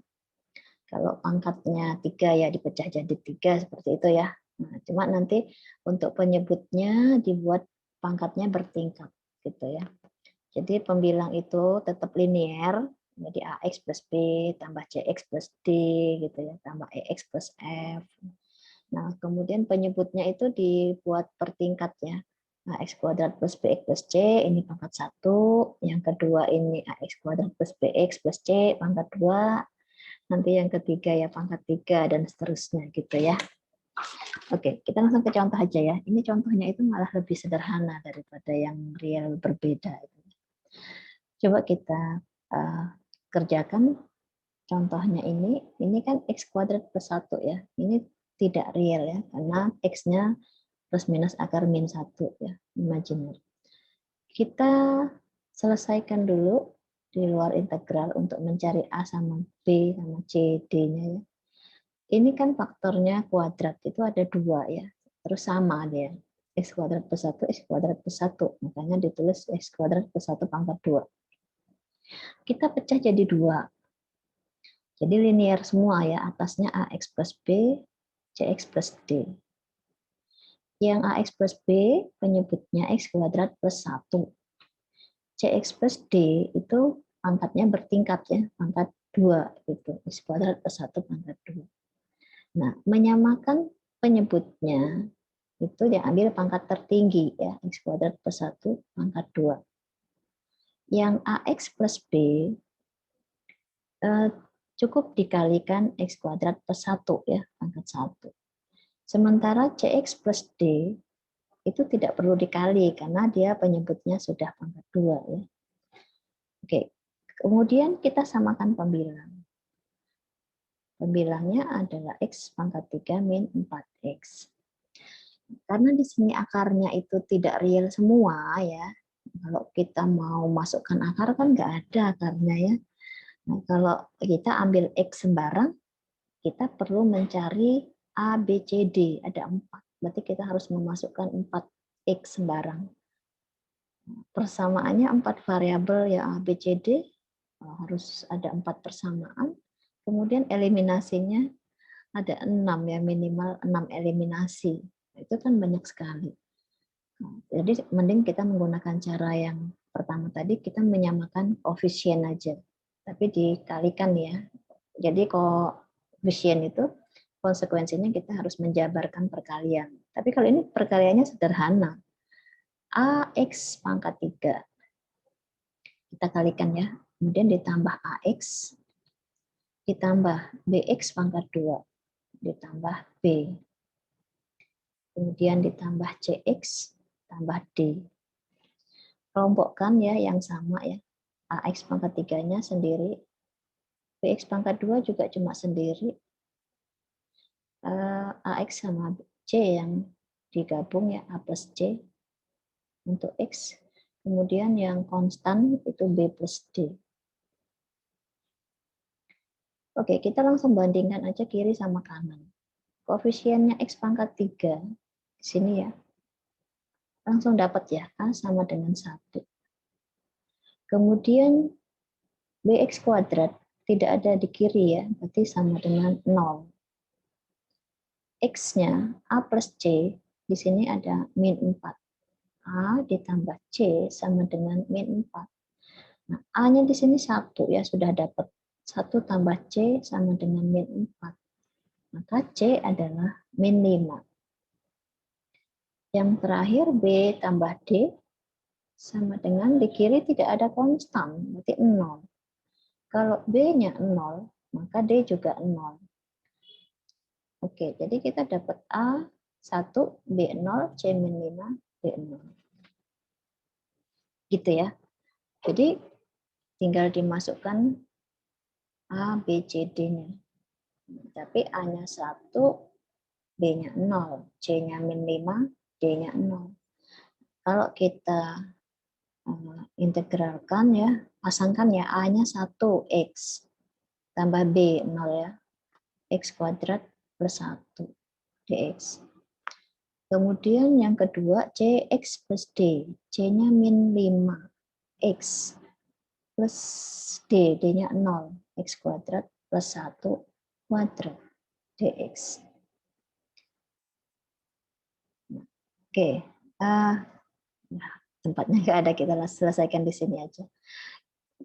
S1: Kalau pangkatnya 3 ya dipecah jadi 3 seperti itu ya. Nah, cuma nanti untuk penyebutnya dibuat pangkatnya bertingkat gitu ya. Jadi pembilang itu tetap linear, jadi ax plus b tambah cx plus d gitu ya, tambah ex plus f. Nah, kemudian penyebutnya itu dibuat bertingkat ya. Ax kuadrat plus bx plus c ini pangkat 1, yang kedua ini ax kuadrat plus bx plus c pangkat 2. Nanti yang ketiga ya pangkat 3 dan seterusnya gitu ya. Oke, kita langsung ke contoh aja ya. Ini contohnya itu malah lebih sederhana daripada yang real berbeda. Coba kita kerjakan contohnya ini. Ini kan x kuadrat plus 1 ya. Ini tidak real ya, karena x-nya plus minus akar min 1 ya, imaginary. Kita selesaikan dulu di luar integral untuk mencari A sama B sama C, D-nya ya. Ini kan faktornya kuadrat, itu ada 2 ya. Terus sama dia. X kuadrat plus 1, X kuadrat plus 1. Makanya ditulis X kuadrat plus 1 pangkat 2. Kita pecah jadi 2. Jadi linear semua ya. Atasnya AX plus B, CX plus D. Yang AX plus B penyebutnya X kuadrat plus 1. CX plus D itu pangkatnya bertingkat ya, pangkat 2 itu, X kuadrat plus 1 pangkat 2. Nah, menyamakan penyebutnya itu diambil pangkat tertinggi ya, X kuadrat plus 1 pangkat 2. Yang AX plus B cukup dikalikan X kuadrat plus 1 ya, pangkat 1. Sementara CX plus D itu tidak perlu dikali karena dia penyebutnya sudah pangkat 2 ya. Oke, kemudian kita samakan pembilang. Pembilangnya adalah X pangkat 3 min 4X. Karena di sini akarnya itu tidak real semua ya. Kalau kita mau masukkan akar kan nggak ada akarnya ya. Nah, kalau kita ambil X sembarang, kita perlu mencari A, B, C, D. Ada 4. Berarti kita harus memasukkan 4X sembarang. Persamaannya 4 variabel ya A, B, C, D. Harus ada 4 persamaan. Kemudian eliminasinya ada 6 ya, minimal 6 eliminasi. Itu kan banyak sekali. Jadi mending kita menggunakan cara yang pertama tadi, kita menyamakan koefisien aja. Tapi dikalikan ya. Jadi koefisien itu konsekuensinya kita harus menjabarkan perkalian. Tapi kalau ini perkaliannya sederhana. AX pangkat 3. Kita kalikan ya. Kemudian ditambah AX, ditambah BX pangkat 2, ditambah B. Kemudian ditambah CX, tambah D. Kelompokkan ya yang sama ya. AX pangkat 3-nya sendiri. BX pangkat 2 juga cuma sendiri. AX sama C yang digabung ya, A plus C untuk X. Kemudian yang konstan itu B plus D. Oke, kita langsung bandingkan aja kiri sama kanan. koefisiennya X pangkat 3. Di sini ya. Langsung dapat ya, A sama dengan 1. Kemudian BX kuadrat tidak ada di kiri ya, berarti sama dengan 0. X-nya A plus C, di sini ada min 4. A ditambah C sama dengan min 4. Nah, A-nya di sini 1 ya, sudah dapat. 1 tambah C sama dengan min 4. Maka C adalah min 5. Yang terakhir B tambah D sama dengan di kiri tidak ada konstan, berarti 0. Kalau B-nya 0, maka D juga 0. Oke, jadi kita dapat A 1, B 0, C min 5, D 0. Gitu ya. Jadi tinggal dimasukkan A, B, C, D-nya. Tapi A-nya 1, B-nya 0, C-nya min 5, D-nya 0. Kalau kita integralkan ya, pasangkan ya A-nya 1, X, tambah B 0 ya, X kuadrat plus 1, dx. Kemudian yang kedua, CX plus D. C-nya min 5. X plus D. D-nya 0. X kuadrat plus 1 kuadrat. DX. Oke. Nah, tempatnya nggak ada, kita selesaikan di sini aja.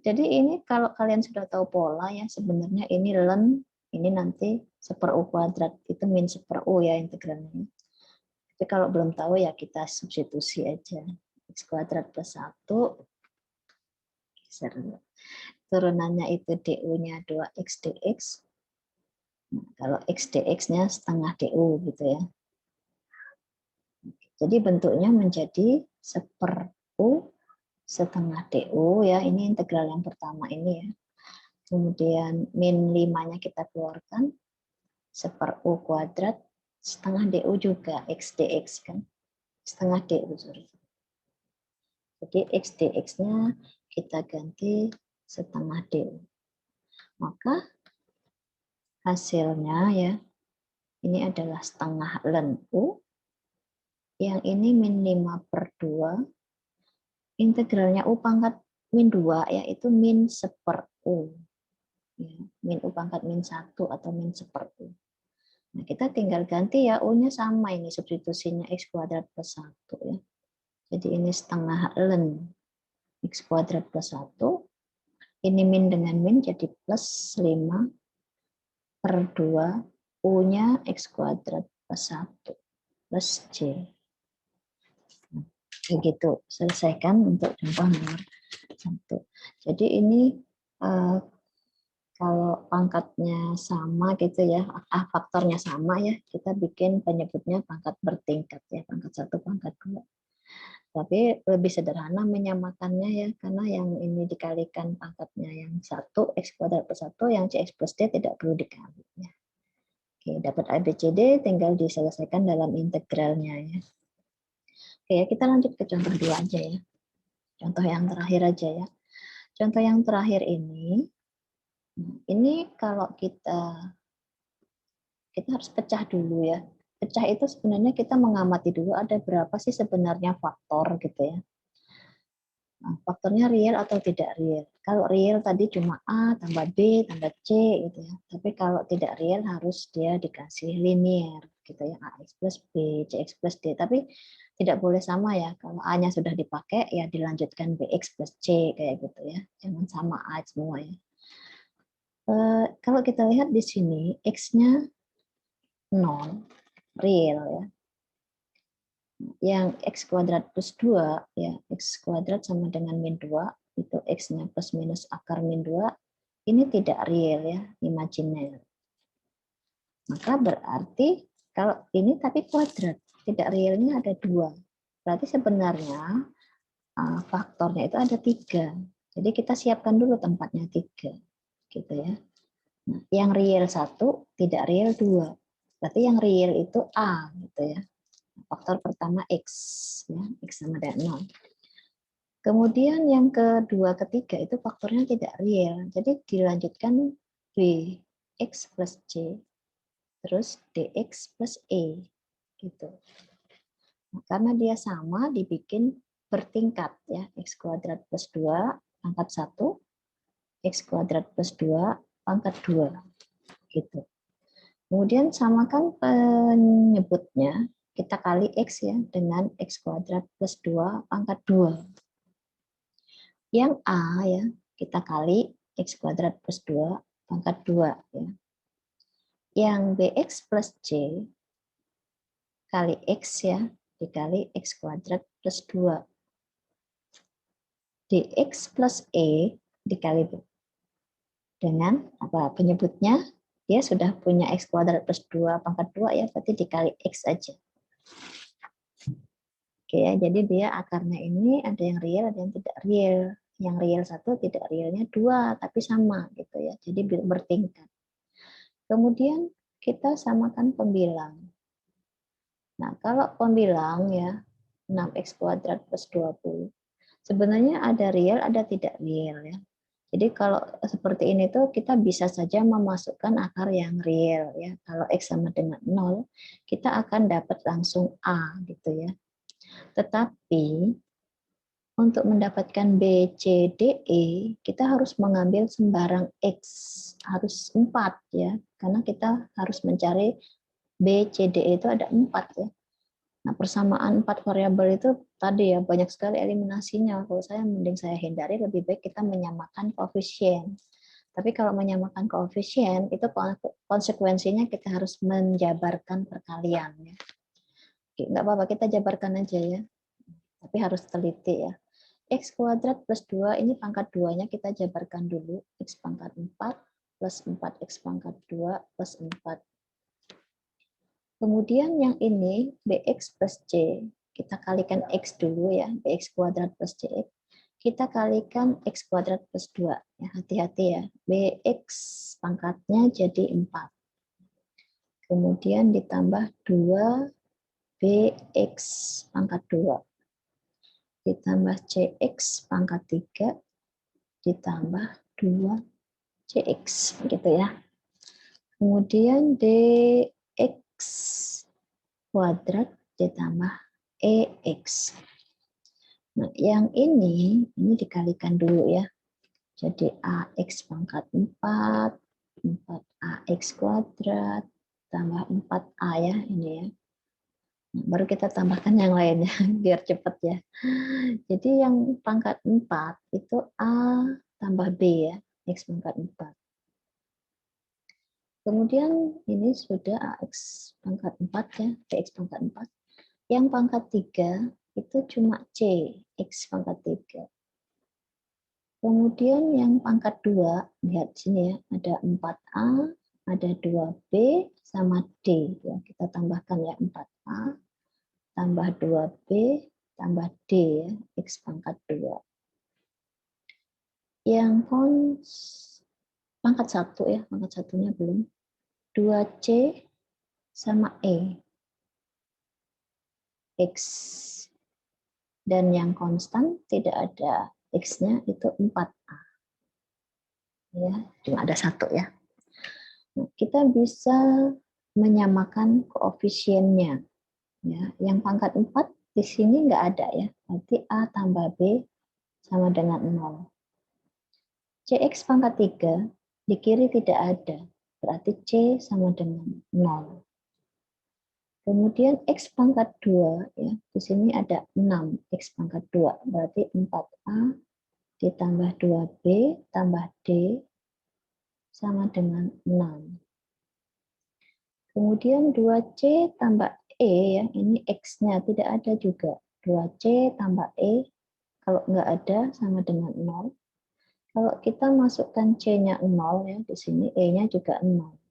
S1: Jadi ini kalau kalian sudah tahu pola ya, sebenarnya ini ln, ini nanti 1/u kuadrat. Itu min 1/u ya integralnya. Tapi kalau belum tahu ya kita substitusi aja. X kuadrat plus 1. Turunannya itu du-nya 2x dx. Nah, kalau x dx-nya setengah du gitu ya. Jadi bentuknya menjadi 1/u setengah du ya. Ini integral yang pertama ini ya. Kemudian min 5-nya kita keluarkan. 1/u kuadrat setengah du juga, x dx kan. Setengah du, sorry. Jadi x dx-nya kita ganti setengah du. Maka hasilnya ya, ini adalah setengah ln u. Yang ini min 5/2. Integralnya u pangkat min 2 yaitu min 1/u. Ya, min u pangkat min 1 atau min 1/u. Nah, kita tinggal ganti ya, u-nya sama ini substitusinya x kuadrat plus 1 ya. Jadi ini setengah ln x kuadrat plus 1. Ini min dengan min jadi plus 5/2 u-nya x kuadrat plus 1 plus c. Begitu, selesaikan untuk contoh nomor 1. Jadi ini kalau pangkatnya sama gitu ya, faktornya sama ya, kita bikin penyebutnya pangkat bertingkat ya, pangkat 1, pangkat 2. Tapi lebih sederhana menyamakannya ya, karena yang ini dikalikan pangkatnya yang 1, x kuadrat plus 1, yang cx plus d tidak perlu dikali. Ya. Oke, dapat A, B, C, D, tinggal diselesaikan dalam integralnya ya. Oke, ya, kita lanjut ke contoh 2 aja ya. Contoh yang terakhir aja ya. Contoh yang terakhir ini kalau kita harus pecah dulu ya. Pecah itu sebenarnya kita mengamati dulu ada berapa sih sebenarnya faktor gitu ya. Nah, faktornya real atau tidak real. Kalau real tadi cuma A tambah B tambah C gitu ya. Tapi kalau tidak real harus dia dikasih linear gitu ya. AX plus B, CX plus D. Tapi tidak boleh sama ya. Kalau A-nya sudah dipakai ya dilanjutkan BX plus C kayak gitu ya. Jangan sama A semua ya. Kalau kita lihat di sini X-nya 0, real ya. Yang X kuadrat plus 2, ya X kuadrat sama dengan min 2, itu X-nya plus minus akar min 2, ini tidak real ya, imajiner. Maka berarti kalau ini tapi kuadrat, tidak realnya ada 2. Berarti sebenarnya faktornya itu ada 3. Jadi kita siapkan dulu tempatnya 3. Gitu ya. Nah, yang real 1, tidak real 2. Berarti yang real itu A gitu ya. Faktor pertama X ya, X sama dengan 0. Kemudian yang kedua, ketiga itu faktornya tidak real. Jadi dilanjutkan B X plus C terus dx plus e gitu. Nah, karena dia sama dibikin bertingkat ya, x kuadrat plus 2 pangkat 1, x kuadrat plus 2 pangkat 2 gitu. Kemudian samakan penyebutnya, kita kali x ya dengan x kuadrat plus 2 pangkat 2. Yang a ya kita kali x kuadrat plus 2 pangkat 2 ya. Yang bx plus c kali x ya dikali x kuadrat plus 2. Dx plus e dikali dengan apa penyebutnya, dia sudah punya x kuadrat plus 2 pangkat 2 ya, berarti dikali x aja. Oke ya, jadi dia akarnya ini ada yang real, ada yang tidak real. Yang real 1, tidak realnya 2, tapi sama gitu ya. Jadi bertingkat. Kemudian kita samakan pembilang. Nah, kalau pembilang ya 6x kuadrat plus 20. Sebenarnya ada real, ada tidak real ya. Jadi kalau seperti ini tuh kita bisa saja memasukkan akar yang real ya. Kalau x sama dengan 0, kita akan dapat langsung a gitu ya. Tetapi untuk mendapatkan B, C, D, E, kita harus mengambil sembarang X, harus 4 ya, karena kita harus mencari B, C, D, E itu ada 4 ya. Nah, persamaan 4 variabel itu tadi ya, banyak sekali eliminasinya. Kalau saya mending saya hindari, lebih baik kita menyamakan koefisien. Tapi kalau menyamakan koefisien, itu konsekuensinya kita harus menjabarkan perkalian. Ya. Nggak apa-apa, kita jabarkan aja ya. Tapi harus teliti ya. X kuadrat plus 2 ini pangkat 2-nya kita jabarkan dulu. X pangkat 4 plus 4X pangkat 2 plus 4. Kemudian yang ini Bx plus C. Kita kalikan X dulu ya. Bx kuadrat plus CX. Kita kalikan X kuadrat plus 2. Ya, hati-hati ya. Bx pangkatnya jadi 4. Kemudian ditambah 2 Bx pangkat 2. Ditambah Cx pangkat 3 ditambah 2 Cx gitu ya. Kemudian Dx kuadrat ditambah Ex. Nah, yang ini dikalikan dulu ya. Jadi Ax pangkat 4, 4Ax kuadrat tambah 4A ya ini ya. Baru kita tambahkan yang lainnya biar cepat ya. Jadi yang pangkat 4 itu A tambah B ya, X pangkat 4. Kemudian ini sudah AX pangkat 4 ya, BX pangkat 4. Yang pangkat 3 itu cuma C, X pangkat 3. Kemudian yang pangkat 2, lihat sini ya, ada 4A, ada 2B, sama D. Ya, kita tambahkan ya 4A, tambah 2B, tambah D ya, X pangkat 2. Yang pangkat 1 ya, pangkat satunya belum. 2C sama E. X. Dan yang konstan tidak ada X-nya itu 4A. Ya, cuma ada 1 ya. Nah, kita bisa menyamakan koefisiennya. Ya, yang pangkat 4 di sini nggak ada ya. Berarti A tambah B sama dengan 0. Cx pangkat 3 di kiri tidak ada. Berarti C sama dengan 0. Kemudian X pangkat 2, ya, di sini ada 6, X pangkat 2, berarti 4A ditambah 2B tambah D sama dengan 6. Kemudian 2C tambah E, ya, ini X-nya tidak ada juga. 2C tambah E, kalau nggak ada sama dengan 0. Kalau kita masukkan C-nya 0, ya, di sini E-nya juga 0.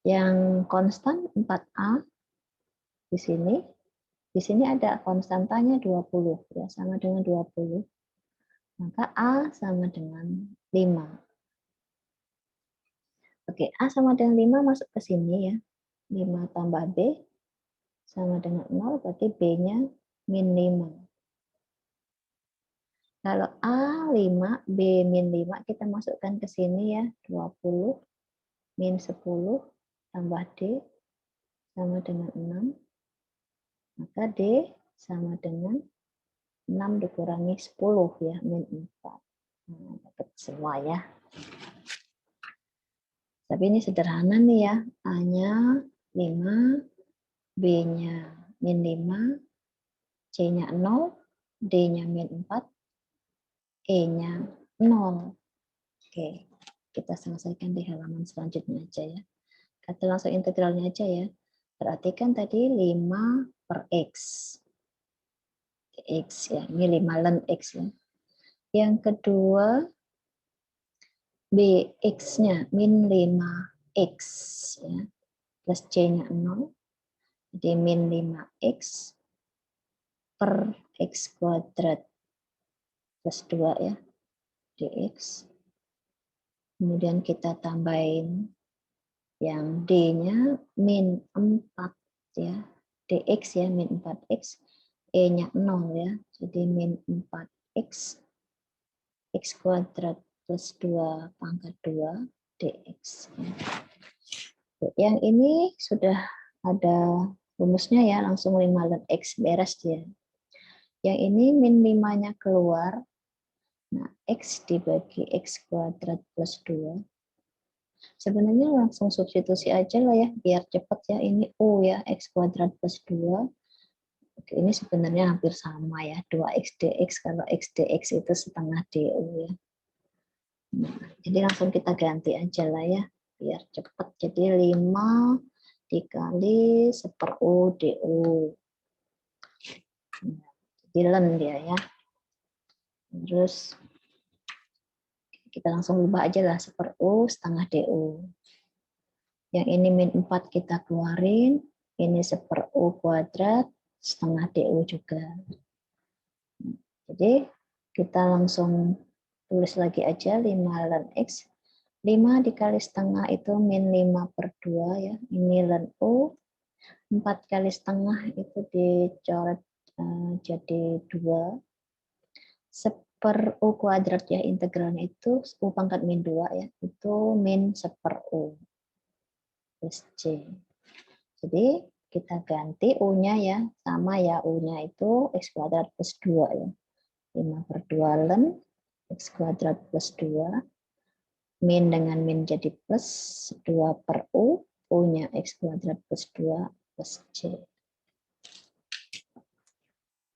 S1: Yang konstan 4A di sini ada konstantanya 20 ya, sama dengan 20. Maka A sama dengan 5. Oke, A sama dengan 5 masuk ke sini ya. 5 tambah B sama dengan 0, berarti B-nya min 5. Kalau A 5, B min 5 kita masukkan ke sini ya, 20 min 10 tambah D sama dengan 6, maka D sama dengan 6 dikurangi 10 ya, min 4. Nah, dapat semua ya. Tapi ini sederhana nih ya, A-nya 5, B-nya min 5, C-nya 0, D-nya min 4, E-nya 0. Oke, kita selesaikan di halaman selanjutnya aja ya. Kita langsung integralnya aja ya. Berarti kan tadi 5 per X. X ya, ini 5 ln X ya. Yang kedua, BX-nya min 5X ya, plus C-nya 0. Jadi min 5X per X kuadrat plus 2 ya, dx. Kemudian kita tambahin yang D-nya min 4 ya, dx ya, min 4x, E-nya 0 ya, jadi min 4x, x kuadrat plus 2 pangkat 2 dx. Yang ini sudah ada rumusnya ya, langsung 5 ln x beres dia. Yang ini min 5-nya keluar, nah x dibagi x kuadrat plus 2. Sebenarnya langsung substitusi aja lah ya, biar cepat ya. Ini U ya, x kuadrat plus 2. Oke, ini sebenarnya hampir sama ya, 2x dx, kalau x dx itu setengah du ya. Nah, jadi langsung kita ganti aja lah ya, biar cepat. Jadi 5 dikali 1/U du. Jadi ln dia ya. Terus kita langsung ubah aja lah, 1/U setengah du. Yang ini min 4 kita keluarin, ini 1/U kuadrat setengah du juga. Jadi kita langsung tulis lagi aja 5 ln x. 5 dikali setengah itu min 5/2 ya. Ini ln U. 4 kali setengah itu dicoret jadi 2. 1/U kuadrat ya, integralnya itu U pangkat min 2 ya. Itu min 1/U plus C. Jadi kita ganti U-nya ya, sama ya, U-nya itu X kuadrat plus 2 ya. 5/2 ln X kuadrat plus 2. Min dengan min jadi plus 2/U. U-nya X kuadrat plus 2 plus C.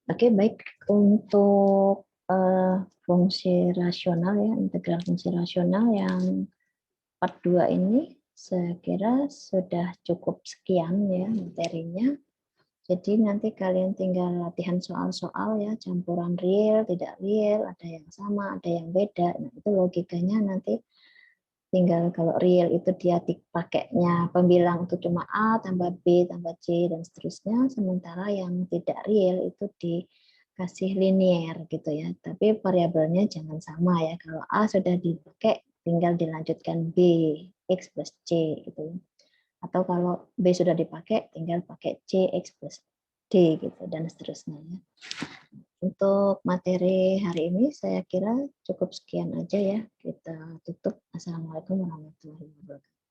S1: Oke, baik. Untuk fungsi rasional ya, integral fungsi rasional yang part 2 ini, saya kira sudah cukup sekian ya materinya. Jadi nanti kalian tinggal latihan soal-soal ya, campuran real, tidak real, ada yang sama, ada yang beda. Nah, itu logikanya nanti tinggal kalau real itu dia pakainya pembilang itu cuma A tambah B tambah C dan seterusnya, sementara yang tidak real itu dikasih linear gitu ya. Tapi variabelnya jangan sama ya. Kalau A sudah dipakai tinggal dilanjutkan B, X plus C gitu ya. Atau kalau B sudah dipakai, tinggal pakai C, X plus D, gitu, dan seterusnya. Ya. Untuk materi hari ini, saya kira cukup sekian aja ya. Kita tutup. Assalamualaikum warahmatullahi wabarakatuh.